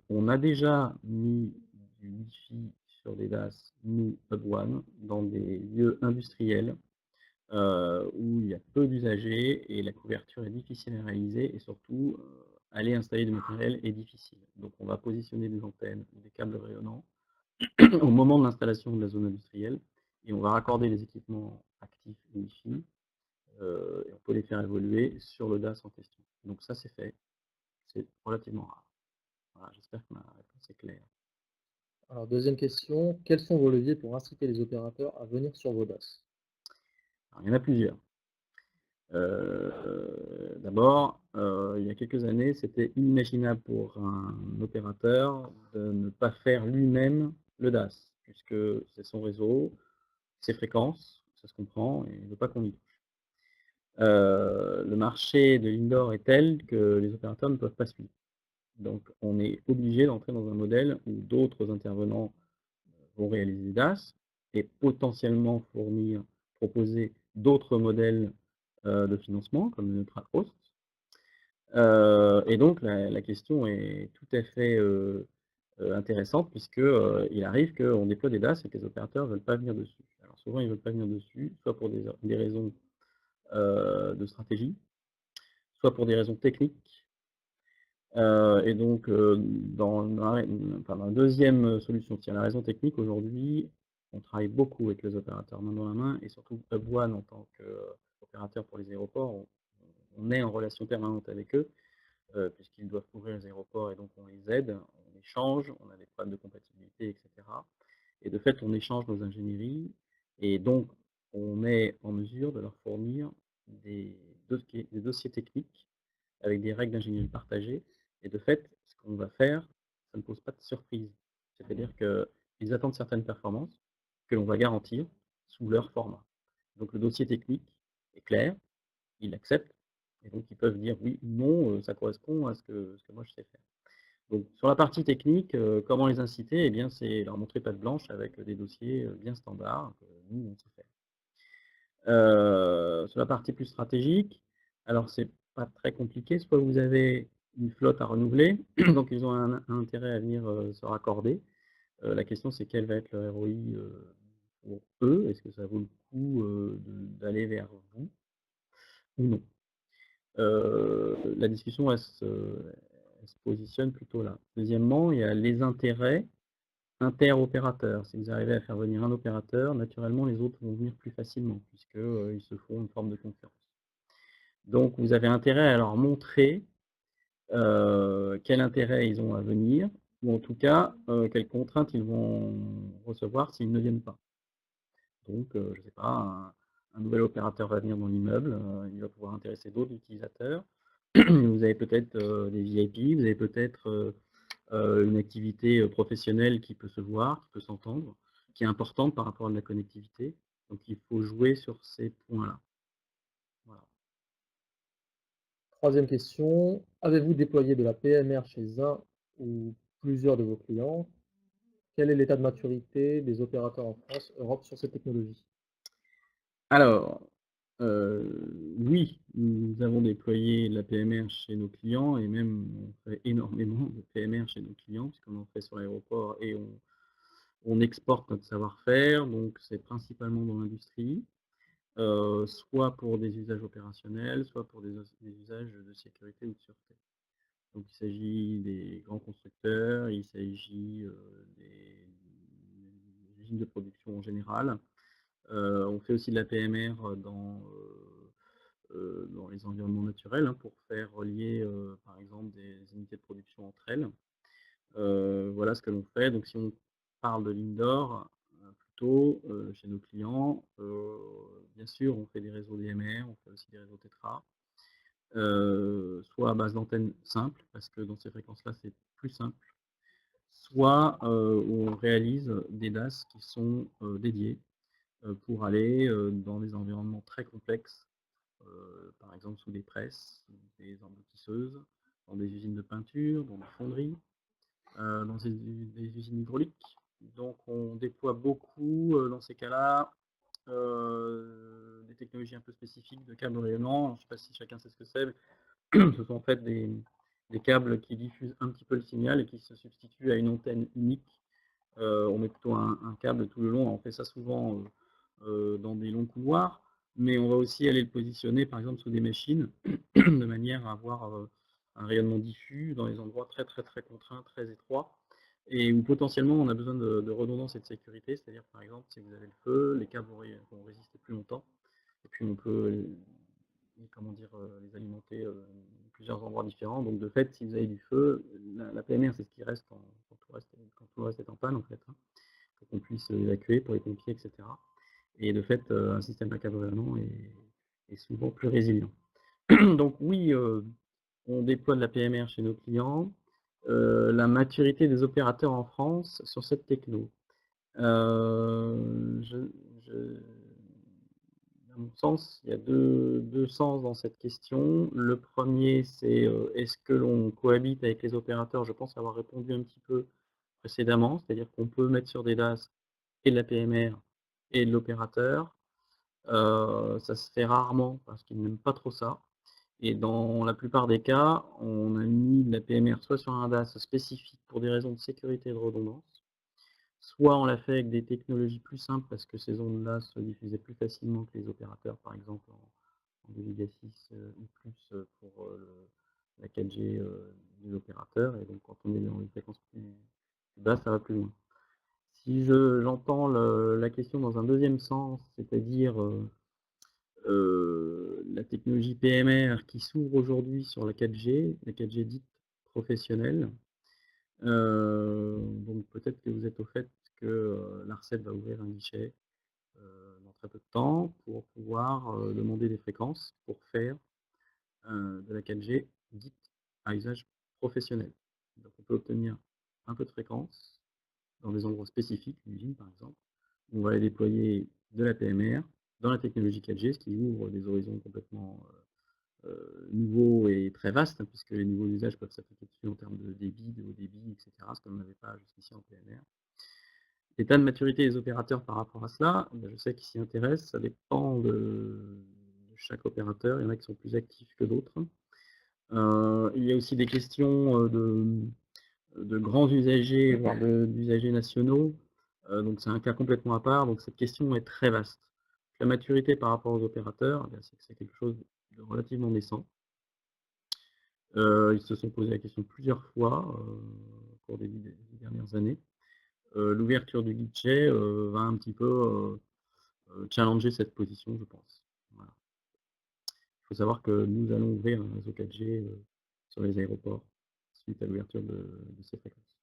S2: On a déjà mis du Wi-Fi sur des DAS, nous, Hub1, dans des lieux industriels où il y a peu d'usagers et la couverture est difficile à réaliser, et surtout, aller installer du matériel est difficile. Donc on va positionner des antennes ou des câbles rayonnants au moment de l'installation de la zone industrielle, et on va raccorder les équipements actifs Wi-Fi, et on peut les faire évoluer sur le DAS en question. Donc ça c'est fait, c'est relativement rare. Voilà, j'espère que ma réponse est claire.
S1: Alors, deuxième question, quels sont vos leviers pour inciter les opérateurs à venir sur vos DAS?
S2: Alors, il y en a plusieurs. D'abord, il y a quelques années, c'était inimaginable pour un opérateur de ne pas faire lui-même le DAS, puisque c'est son réseau, ses fréquences, ça se comprend, et il ne veut pas qu'on y touche. Le marché de l'indoor est tel que les opérateurs ne peuvent pas suivre. Donc on est obligé d'entrer dans un modèle où d'autres intervenants vont réaliser des DAS et potentiellement proposer d'autres modèles de financement, comme le neutral host. Et donc la question est tout à fait intéressante, puisqu'il arrive qu'on déploie des DAS et que les opérateurs ne veulent pas venir dessus. Alors souvent ils ne veulent pas venir dessus, soit pour des raisons de stratégie, soit pour des raisons techniques. Et donc dans la deuxième solution, c'est la raison technique. Aujourd'hui, on travaille beaucoup avec les opérateurs main dans la main, et surtout Hub1 en tant que opérateurs pour les aéroports, on est en relation permanente avec eux, puisqu'ils doivent couvrir les aéroports et donc on les aide, on échange, on a des problèmes de compatibilité, et cetera. Et de fait, on échange nos ingénieries et donc on est en mesure de leur fournir des dossiers techniques avec des règles d'ingénierie partagées. Et de fait, ce qu'on va faire, ça ne pose pas de surprise. C'est-à-dire qu'ils attendent certaines performances que l'on va garantir sous leur format. Donc le dossier technique est clair, ils l'acceptent, et donc ils peuvent dire oui ou non, ça correspond à ce que moi je sais faire. Donc sur la partie technique, comment les inciter? Eh bien, c'est leur montrer patte blanche avec des dossiers bien standards que nous, on sait faire. Sur la partie plus stratégique, alors c'est pas très compliqué, soit vous avez une flotte à renouveler, donc ils ont un intérêt à venir se raccorder. La question c'est quel va être le ROI pour eux? Est-ce que ça vaut le coup d'aller vers vous ou non? La discussion elle se positionne plutôt là. Deuxièmement, il y a les intérêts interopérateurs. Si vous arrivez à faire venir un opérateur, naturellement les autres vont venir plus facilement puisque, ils se font une forme de concurrence. Donc vous avez intérêt à leur montrer, quel intérêt ils ont à venir ou en tout cas, quelles contraintes ils vont recevoir s'ils ne viennent pas. Donc, je ne sais pas, un nouvel opérateur va venir dans l'immeuble, il va pouvoir intéresser d'autres utilisateurs. Vous avez peut-être, des VIP, vous avez peut-être, une activité, professionnelle qui peut se voir, qui peut s'entendre, qui est importante par rapport à de la connectivité. Donc il faut jouer sur ces points-là. Voilà.
S1: Troisième question, avez-vous déployé de la PMR chez un ou plusieurs de vos clients? Quel est l'état de maturité des opérateurs en France, Europe sur cette technologie?
S2: Alors, oui, nous avons déployé de la PMR chez nos clients et même on fait énormément de PMR chez nos clients puisqu'on en fait sur l'aéroport et on exporte notre savoir-faire, donc c'est principalement dans l'industrie. Soit pour des usages opérationnels, soit pour des usages de sécurité ou de sûreté. Donc il s'agit des grands constructeurs, il s'agit des usines de production en général. On fait aussi de la PMR dans les environnements naturels pour faire relier par exemple des unités de production entre elles. Voilà ce que l'on fait. Donc si on parle de l'indoor, plutôt chez nos clients, bien sûr on fait des réseaux DMR, on fait aussi des réseaux Tetra, soit à base d'antennes simples, parce que dans ces fréquences-là c'est plus simple, soit on réalise des DAS qui sont dédiés pour aller dans des environnements très complexes, par exemple sous des presses, des emboutisseuses, dans des usines de peinture, dans des fonderies, dans des usines hydrauliques. Donc on déploie beaucoup dans ces cas-là des technologies un peu spécifiques de câbles rayonnants. Je ne sais pas si chacun sait ce que c'est, mais ce sont en fait des câbles qui diffusent un petit peu le signal et qui se substituent à une antenne unique. On met plutôt un câble tout le long. On fait ça souvent dans des longs couloirs, mais on va aussi aller le positionner par exemple sous des machines de manière à avoir un rayonnement diffus dans les endroits très très très contraints, très étroits, et où potentiellement on a besoin de redondance et de sécurité, c'est-à-dire par exemple si vous avez le feu, les câbles vont résister plus longtemps, et puis on peut comment dire, les alimenter plusieurs endroits différents. Donc de fait, si vous avez du feu, la PMR c'est ce qui reste quand tout le reste est en panne en fait, pour qu'on puisse évacuer pour les pompiers, etc. Et de fait, un système à câble rayonnant est souvent plus résilient. Donc oui, on déploie de la PMR chez nos clients. La maturité des opérateurs en France sur cette techno. À mon sens, il y a deux sens dans cette question. Le premier, c'est est-ce que l'on cohabite avec les opérateurs? Je pense avoir répondu un petit peu précédemment, c'est-à-dire qu'on peut mettre sur des DAS et de la PMR et de l'opérateur. Ça se fait rarement parce qu'ils n'aiment pas trop ça. Et dans la plupart des cas, on a mis de la PMR soit sur un DAS spécifique pour des raisons de sécurité et de redondance, soit on l'a fait avec des technologies plus simples parce que ces ondes-là se diffusaient plus facilement que les opérateurs, par exemple en 2 Giga 6 ou plus pour la 4G des opérateurs. Et donc quand on est dans une fréquence plus basse, ça va plus loin. Si j'entends la question dans un deuxième sens, c'est-à-dire la technologie PMR qui s'ouvre aujourd'hui sur la 4G dite professionnelle. Donc peut-être que vous êtes au fait que, l'Arcep va ouvrir un guichet, dans très peu de temps pour pouvoir, demander des fréquences pour faire, de la 4G dite à usage professionnel. Donc on peut obtenir un peu de fréquences dans des endroits spécifiques, l'usine par exemple. On va aller déployer de la PMR dans la technologie 4G, ce qui ouvre des horizons complètement, nouveaux et très vastes, hein, puisque les niveaux d'usage peuvent s'appliquer dessus en termes de débit, de haut débit, etc., ce qu'on n'avait pas jusqu'ici en PMR. L'état de maturité des opérateurs par rapport à cela, je sais qu'ils s'y intéressent, ça dépend de chaque opérateur, il y en a qui sont plus actifs que d'autres. Il y a aussi des questions, de grands usagers, voire d'usagers nationaux, donc c'est un cas complètement à part, donc cette question est très vaste. La maturité par rapport aux opérateurs, c'est que c'est quelque chose de relativement naissant. Ils se sont posé la question plusieurs fois, au cours des 10 dernières années. L'ouverture du guichet, va un petit peu, challenger cette position, je pense. Voilà. Il faut savoir que nous allons ouvrir un réseau 4G, sur les aéroports, suite à l'ouverture de ces fréquences.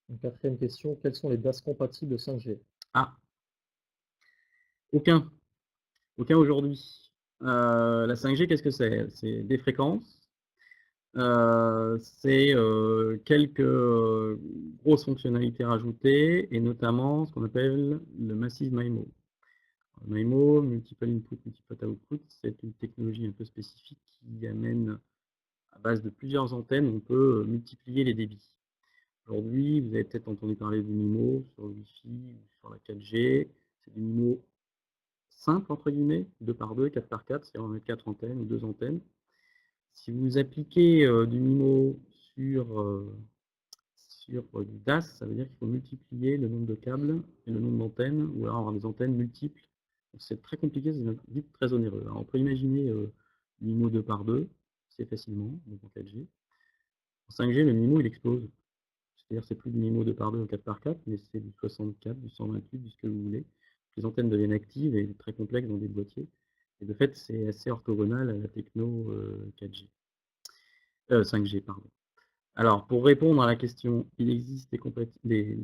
S1: Une 4e question, quels sont les DAS compatibles 5G?
S2: Ah! Aucun. Aucun aujourd'hui. La 5G, qu'est-ce que c'est? C'est des fréquences, c'est, quelques, grosses fonctionnalités rajoutées et notamment ce qu'on appelle le Massive MIMO. MIMO, Multiple Input, Multiple Output, c'est une technologie un peu spécifique qui amène, à base de plusieurs antennes, on peut, multiplier les débits. Aujourd'hui, vous avez peut-être entendu parler du MIMO sur le Wi-Fi ou sur la 4G. C'est du MIMO simple, entre guillemets, 2 par 2, 4 par 4, c'est-à-dire on va mettre 4 antennes ou 2 antennes. Si vous appliquez, du MIMO sur du DAS, ça veut dire qu'il faut multiplier le nombre de câbles et le nombre d'antennes, ou alors avoir des antennes multiples. C'est très compliqué, c'est vite très onéreux. Alors on peut imaginer, MIMO 2 par 2, c'est facilement, donc en 4G. En 5G, le MIMO il explose. C'est-à-dire c'est plus du MIMO 2 par 2 ou 4 par 4, mais c'est du 64, du 128, du ce que vous voulez. Les antennes deviennent actives et très complexes dans des boîtiers. Et de fait, c'est assez orthogonal à la techno 4G. 5G, pardon. Alors, pour répondre à la question, il existe des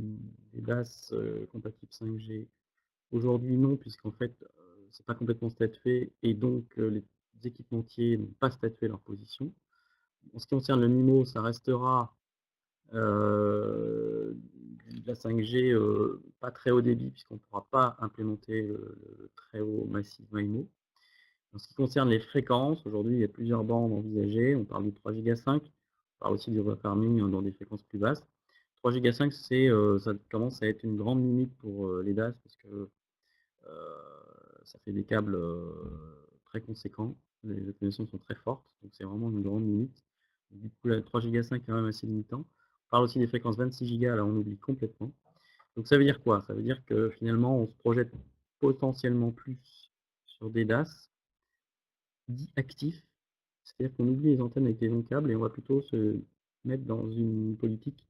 S2: DAS compatibles 5G. Aujourd'hui, non, puisqu'en fait, c'est pas complètement statué et donc les équipementiers n'ont pas statué leur position. En ce qui concerne le MIMO, ça restera de la 5G pas très haut débit, puisqu'on ne pourra pas implémenter le très haut Massive MIMO. En ce qui concerne les fréquences, aujourd'hui, il y a plusieurs bandes envisagées. On parle du 3 Go 5, on parle aussi du refarming dans des fréquences plus basses. 3 Go 5, ça commence à être une grande limite pour les DAS, parce que ça fait des câbles très conséquents. Les connexions sont très fortes, donc c'est vraiment une grande limite. Du coup, la 3 Go 5 est quand même assez limitant. On parle aussi des fréquences 26 Go, là on oublie complètement. Donc ça veut dire quoi? Ça veut dire que finalement, on se projette potentiellement plus sur des DAS dits actifs, c'est-à-dire qu'on oublie les antennes avec les longs câbles et on va plutôt se mettre dans une politique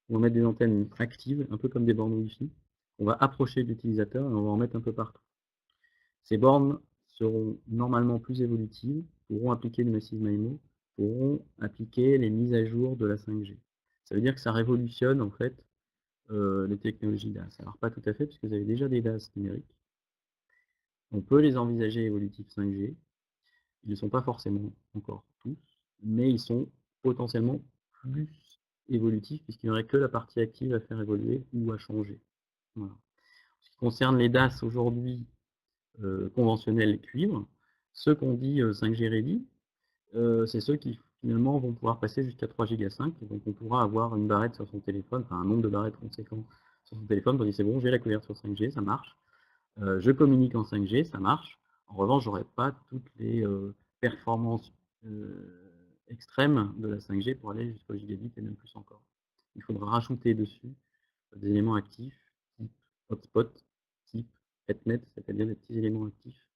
S2: où on va mettre des antennes actives, un peu comme des bornes Wi-Fi. On va approcher l'utilisateur et on va en mettre un peu partout. Ces bornes seront normalement plus évolutives, pourront appliquer le Massive MIMO, pourront appliquer les mises à jour de la 5G. Ça veut dire que ça révolutionne en fait les technologies DAS. Alors pas tout à fait, puisque vous avez déjà des DAS numériques. On peut les envisager évolutifs 5G. Ils ne sont pas forcément encore tous, mais ils sont potentiellement plus évolutifs, puisqu'il n'y aurait que la partie active à faire évoluer ou à changer. Voilà. Ce qui concerne les DAS aujourd'hui conventionnels cuivre, ceux qu'on dit 5G ready, c'est ceux qui finalement vont pouvoir passer jusqu'à 3 Go 5, et donc on pourra avoir une barrette sur son téléphone, enfin un nombre de barrettes conséquent sur son téléphone, pour dire c'est bon, j'ai la couverture 5G, ça marche. Je communique en 5G, ça marche. En revanche, j'aurai pas toutes les performances extrêmes de la 5G pour aller jusqu'au gigabit et même plus encore. Il faudra rajouter dessus des éléments actifs, type hotspot, type Ethernet, c'est-à-dire des petits éléments actifs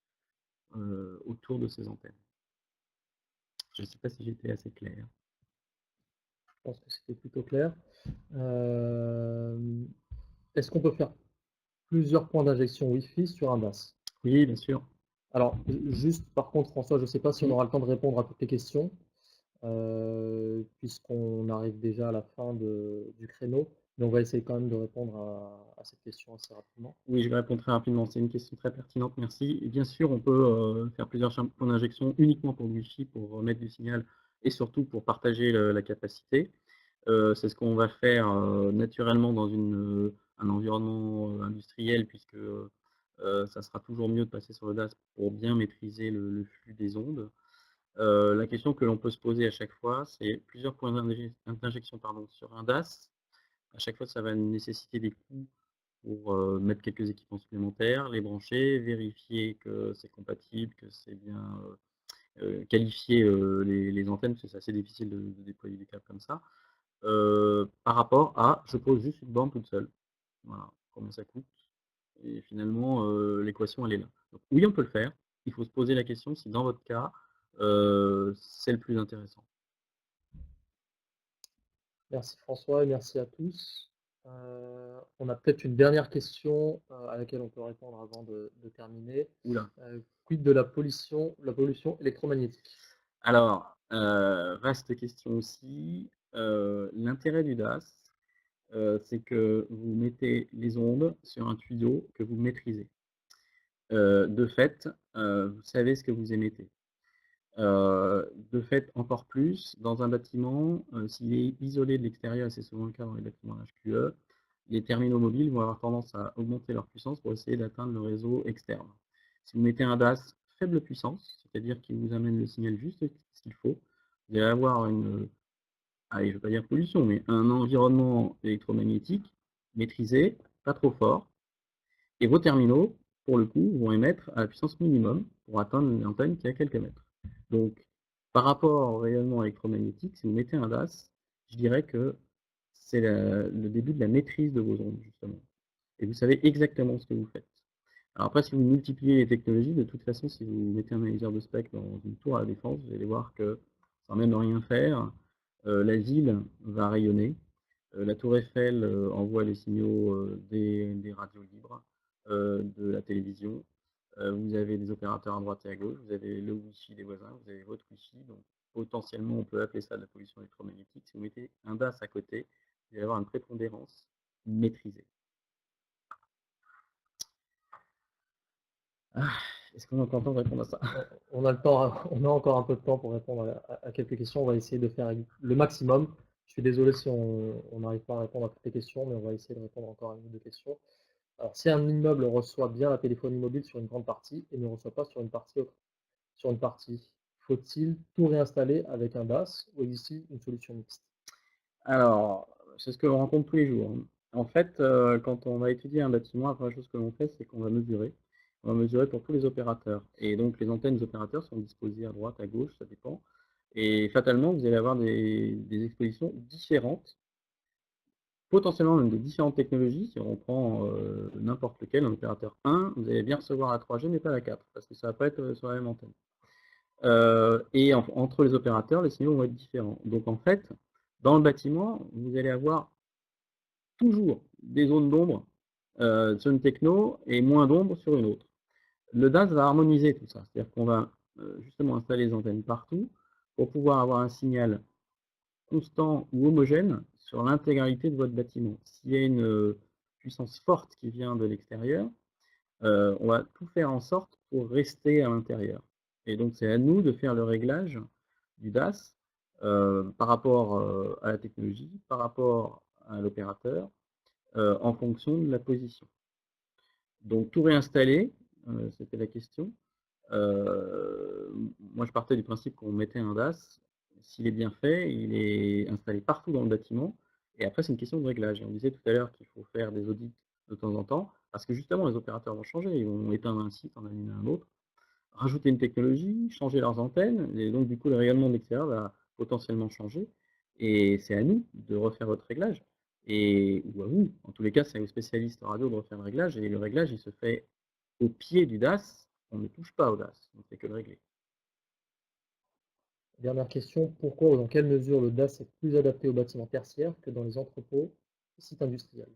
S2: autour de ces antennes. Je ne sais pas si j'étais assez clair.
S1: Je pense que c'était plutôt clair. Est-ce qu'on peut faire plusieurs points d'injection Wi-Fi sur un DAS?
S2: Oui, bien sûr.
S1: Alors, juste par contre, François, je ne sais pas si on
S2: Mmh.
S1: aura le temps de répondre à toutes les questions, puisqu'on arrive déjà à la fin du créneau, mais on va essayer quand même de répondre à cette question assez rapidement.
S2: Oui, je vais répondre très rapidement. C'est une question très pertinente, merci. Et bien sûr, on peut, faire plusieurs points d'injection uniquement pour le Wi-Fi, pour remettre du signal et surtout pour partager la capacité. C'est ce qu'on va faire, naturellement dans un environnement, industriel puisque, ça sera toujours mieux de passer sur le DAS pour bien maîtriser le flux des ondes. La question que l'on peut se poser à chaque fois, c'est plusieurs points d'injection, pardon, sur un DAS. À chaque fois, ça va nécessiter des coûts pour, mettre quelques équipements supplémentaires, les brancher, vérifier que c'est compatible, que c'est bien, qualifier, les antennes, parce que c'est assez difficile de déployer des câbles comme ça. Par rapport à je pose juste une borne toute seule. Voilà, combien ça coûte? Et finalement, l'équation elle est là. Donc oui, on peut le faire. Il faut se poser la question si dans votre cas, c'est le plus intéressant.
S1: Merci François et merci à tous. On a peut-être une dernière question, à laquelle on peut répondre avant de terminer.
S2: Ouh là!
S1: Quid de la pollution électromagnétique?
S2: Alors, vaste question aussi. L'intérêt du DAS, c'est que vous mettez les ondes sur un tuyau que vous maîtrisez. De fait, vous savez ce que vous émettez. De fait, encore plus, dans un bâtiment, s'il est isolé de l'extérieur, et c'est souvent le cas dans les bâtiments HQE, les terminaux mobiles vont avoir tendance à augmenter leur puissance pour essayer d'atteindre le réseau externe. Si vous mettez un DAS faible puissance, c'est-à-dire qu'il vous amène le signal juste ce qu'il faut, vous allez avoir allez, je ne veux pas dire pollution, mais un environnement électromagnétique maîtrisé, pas trop fort, et vos terminaux, pour le coup, vont émettre à la puissance minimum pour atteindre une antenne qui est à quelques mètres. Donc, par rapport au rayonnement électromagnétique, si vous mettez un DAS, je dirais que c'est le début de la maîtrise de vos ondes, justement. Et vous savez exactement ce que vous faites. Alors après, si vous multipliez les technologies, de toute façon, si vous mettez un analyseur de spectre dans une tour à la défense, vous allez voir que sans même rien faire, la ville va rayonner. La tour Eiffel envoie les signaux des radios libres, de la télévision. Vous avez des opérateurs à droite et à gauche, vous avez le Wi-Fi des voisins, vous avez votre Wi-Fi. Donc potentiellement, on peut appeler ça de la pollution électromagnétique. Si vous mettez un DAS à côté, vous allez avoir une prépondérance maîtrisée. Ah, est-ce qu'on a encore le temps de répondre à ça?
S1: On a le temps, on a encore un peu de temps pour répondre à quelques questions. On va essayer de faire le maximum. Je suis désolé si on n'arrive pas à répondre à toutes les questions, mais on va essayer de répondre encore à une ou deux questions. Alors, si un immeuble reçoit bien la téléphonie mobile sur une grande partie et ne reçoit pas sur une partie, faut-il tout réinstaller avec un DAS ou existe-t-il une solution mixte?
S2: Alors, c'est ce que l'on rencontre tous les jours, hein. En fait, quand on va étudier un bâtiment, la première chose que l'on fait, c'est qu'on va mesurer. On va mesurer pour tous les opérateurs. Et donc, les antennes des opérateurs sont disposées à droite, à gauche, ça dépend. Et fatalement, vous allez avoir des expositions différentes, potentiellement même de différentes technologies. Si on prend n'importe lequel, un opérateur 1, vous allez bien recevoir la 3G, mais pas la 4, parce que ça ne va pas être sur la même antenne. Et entre les opérateurs, les signaux vont être différents. Donc, en fait, dans le bâtiment, vous allez avoir toujours des zones d'ombre sur une techno et moins d'ombre sur une autre. Le DAS va harmoniser tout ça, c'est-à-dire qu'on va justement installer les antennes partout pour pouvoir avoir un signal constant ou homogène sur l'intégralité de votre bâtiment. S'il y a une puissance forte qui vient de l'extérieur, on va tout faire en sorte pour rester à l'intérieur. Et donc c'est à nous de faire le réglage du DAS par rapport à la technologie, par rapport à l'opérateur, en fonction de la position. Donc tout réinstaller, c'était la question. Moi je partais du principe qu'on mettait un DAS, s'il est bien fait, il est installé partout dans le bâtiment, et après c'est une question de réglage. Et on disait tout à l'heure qu'il faut faire des audits de temps en temps, parce que justement les opérateurs vont changer, ils vont éteindre un site, en allumer un autre, rajouter une technologie, changer leurs antennes, et donc du coup le rayonnement de l'extérieur va potentiellement changer, et c'est à nous de refaire votre réglage, ou à vous, en tous les cas c'est aux spécialistes radio de refaire le réglage, et le réglage il se fait au pied du DAS, on ne touche pas au DAS, on ne fait que le régler.
S1: Dernière question, pourquoi ou dans quelle mesure le DAS est plus adapté aux bâtiments tertiaires que dans les entrepôts et sites industriels?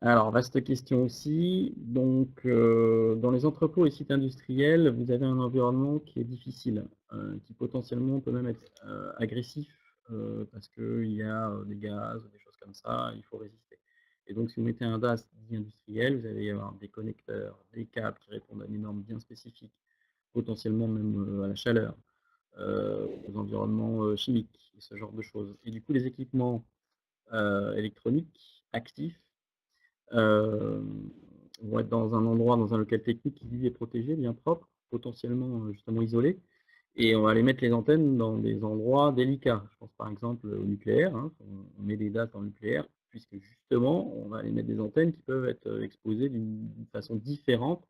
S2: Alors, vaste question aussi. Donc, dans les entrepôts et sites industriels, vous avez un environnement qui est difficile, qui potentiellement peut même être, agressif, parce qu'il y a, des gaz, des choses comme ça, il faut résister. Et donc si vous mettez un DAS dit industriel, vous allez avoir des connecteurs, des câbles qui répondent à des normes bien spécifiques, potentiellement même, à la chaleur, aux environnements, chimiques et ce genre de choses. Et du coup, les équipements, électroniques actifs vont être dans un endroit, dans un local technique qui lui est protégé, bien propre, potentiellement, justement isolé, et on va aller mettre les antennes dans des endroits délicats. Je pense par exemple au nucléaire, hein, on met des DAS dans le nucléaire, puisque justement, on va aller mettre des antennes qui peuvent être, exposées d'une façon différente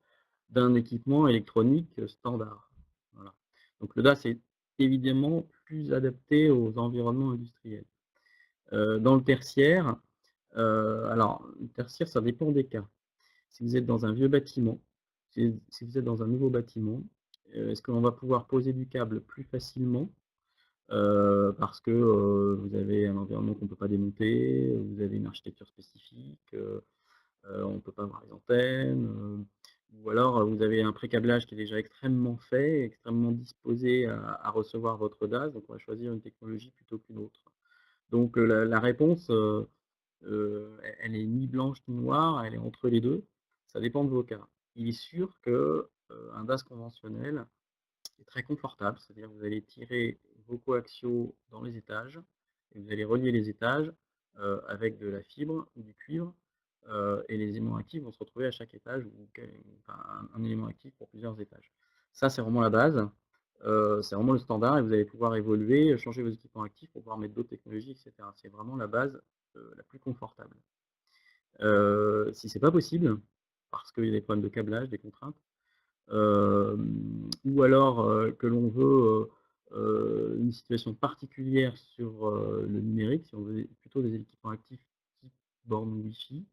S2: d'un équipement électronique, standard. Voilà. Donc le DAS est évidemment plus adapté aux environnements industriels. Dans le tertiaire, alors le tertiaire, ça dépend des cas. Si vous êtes dans un vieux bâtiment, si vous êtes dans un nouveau bâtiment, est-ce qu'on va pouvoir poser du câble plus facilement, parce que, vous avez un environnement qu'on ne peut pas démonter, vous avez une architecture spécifique, on ne peut pas avoir les antennes, ou alors, vous avez un pré-câblage qui est déjà extrêmement fait, extrêmement disposé à recevoir votre DAS, donc on va choisir une technologie plutôt qu'une autre. Donc, la réponse, elle est ni blanche ni noire, elle est entre les 2. Ça dépend de vos cas. Il est sûr que, un DAS conventionnel est très confortable, c'est-à-dire que vous allez tirer vos coaxiaux dans les étages et vous allez relier les étages, avec de la fibre ou du cuivre, et les éléments actifs vont se retrouver à chaque étage ou enfin un élément actif pour plusieurs étages. Ça, c'est vraiment la base, c'est vraiment le standard et vous allez pouvoir évoluer, changer vos équipements actifs pour pouvoir mettre d'autres technologies et cetera. C'est vraiment la base, la plus confortable. Si c'est pas possible, parce qu'il y a des problèmes de câblage, des contraintes, ou alors, que l'on veut, une situation particulière sur, le numérique, si on veut plutôt des équipements actifs type borne Wi-Fi,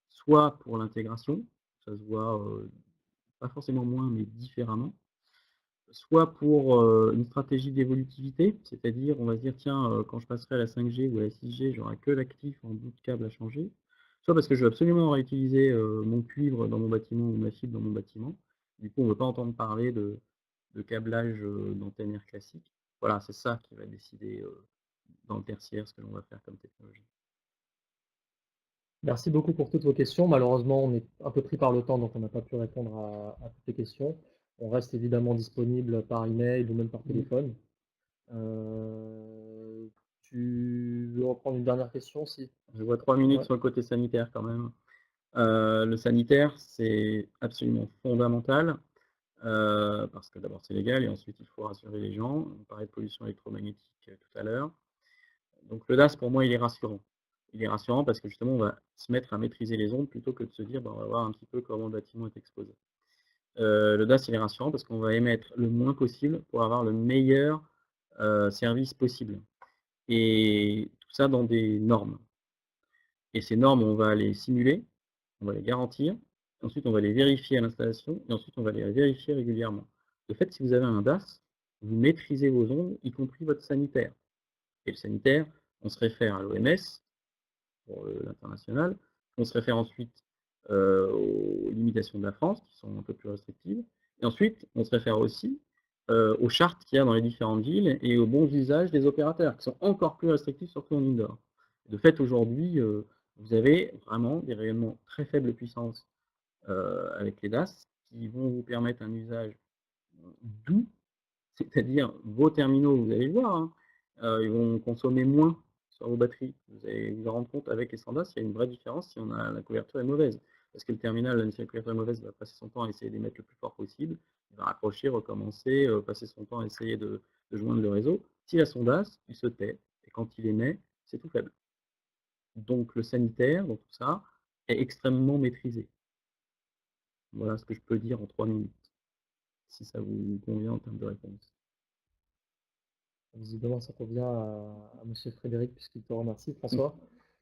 S2: soit pour l'intégration, ça se voit, pas forcément moins, mais différemment, soit pour, une stratégie d'évolutivité, c'est-à-dire on va se dire: «Tiens, quand je passerai à la 5G ou à la 6G, j'aurai que l'actif en bout de câble à changer». Soit parce que je veux absolument réutiliser, mon cuivre dans mon bâtiment ou ma fibre dans mon bâtiment. Du coup, on ne veut pas entendre parler de câblage, d'antenne air classique. Voilà, c'est ça qui va décider, dans le tertiaire, ce que l'on va faire comme technologie.
S1: Merci beaucoup pour toutes vos questions. Malheureusement, on est un peu pris par le temps, donc on n'a pas pu répondre à toutes les questions. On reste évidemment disponible par email ou même par
S2: Mmh.
S1: téléphone. Tu veux reprendre une dernière question si?
S2: Je vois 3 minutes
S1: Ouais.
S2: sur le côté sanitaire quand même. Le sanitaire, c'est absolument fondamental. Parce que d'abord c'est légal et ensuite il faut rassurer les gens. On parlait de pollution électromagnétique, tout à l'heure. Donc le DAS pour moi il est rassurant. Il est rassurant parce que justement on va se mettre à maîtriser les ondes plutôt que de se dire: «Bah, on va voir un petit peu comment le bâtiment est exposé». Le DAS il est rassurant parce qu'on va émettre le moins possible pour avoir le meilleur, service possible et tout ça dans des normes et ces normes on va les simuler, on va les garantir, ensuite on va les vérifier à l'installation et ensuite on va les vérifier régulièrement. De fait, si vous avez un DAS, vous maîtrisez vos ondes, y compris votre sanitaire. Et le sanitaire, on se réfère à l'OMS, pour l'international, on se réfère ensuite, aux limitations de la France, qui sont un peu plus restrictives, et ensuite on se réfère aussi, aux chartes qu'il y a dans les différentes villes et aux bons usages des opérateurs, qui sont encore plus restrictifs, surtout en indoor. De fait, aujourd'hui, vous avez vraiment des rayonnements très faibles puissances avec les DAS, qui vont vous permettre un usage doux, c'est-à-dire vos terminaux, vous allez le voir, hein, ils vont consommer moins sur vos batteries. Vous allez vous en rendre compte avec les sans DAS, il y a une vraie différence si la couverture est mauvaise. Parce que le terminal, si la couverture est mauvaise, il va passer son temps à essayer d'émettre le plus fort possible, il va raccrocher, recommencer, passer son temps à essayer de joindre le réseau. S'il a son DAS, il se tait, et quand il émet, c'est tout faible. Donc le sanitaire, donc tout ça, est extrêmement maîtrisé. Voilà ce que je peux dire en 3 minutes, si ça vous convient en termes de réponse.
S1: Visiblement, ça convient à monsieur Frédéric puisqu'il te remercie, François.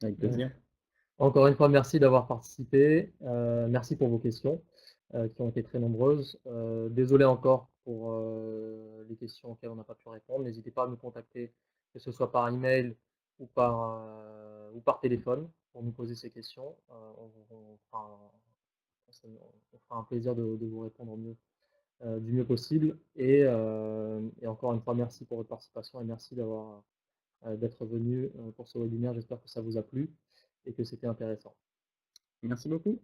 S2: Avec
S1: Heu,
S2: plaisir.
S1: Encore une fois, merci d'avoir participé. Merci pour vos questions, qui ont été très nombreuses. Désolé encore pour, les questions auxquelles on n'a pas pu répondre. N'hésitez pas à nous contacter, que ce soit par email ou par téléphone. pour nous poser ces questions. On fera un plaisir de vous répondre du mieux possible. Et encore une fois, merci pour votre participation et merci d'être venu pour ce webinaire. J'espère que ça vous a plu et que c'était intéressant.
S2: Merci beaucoup.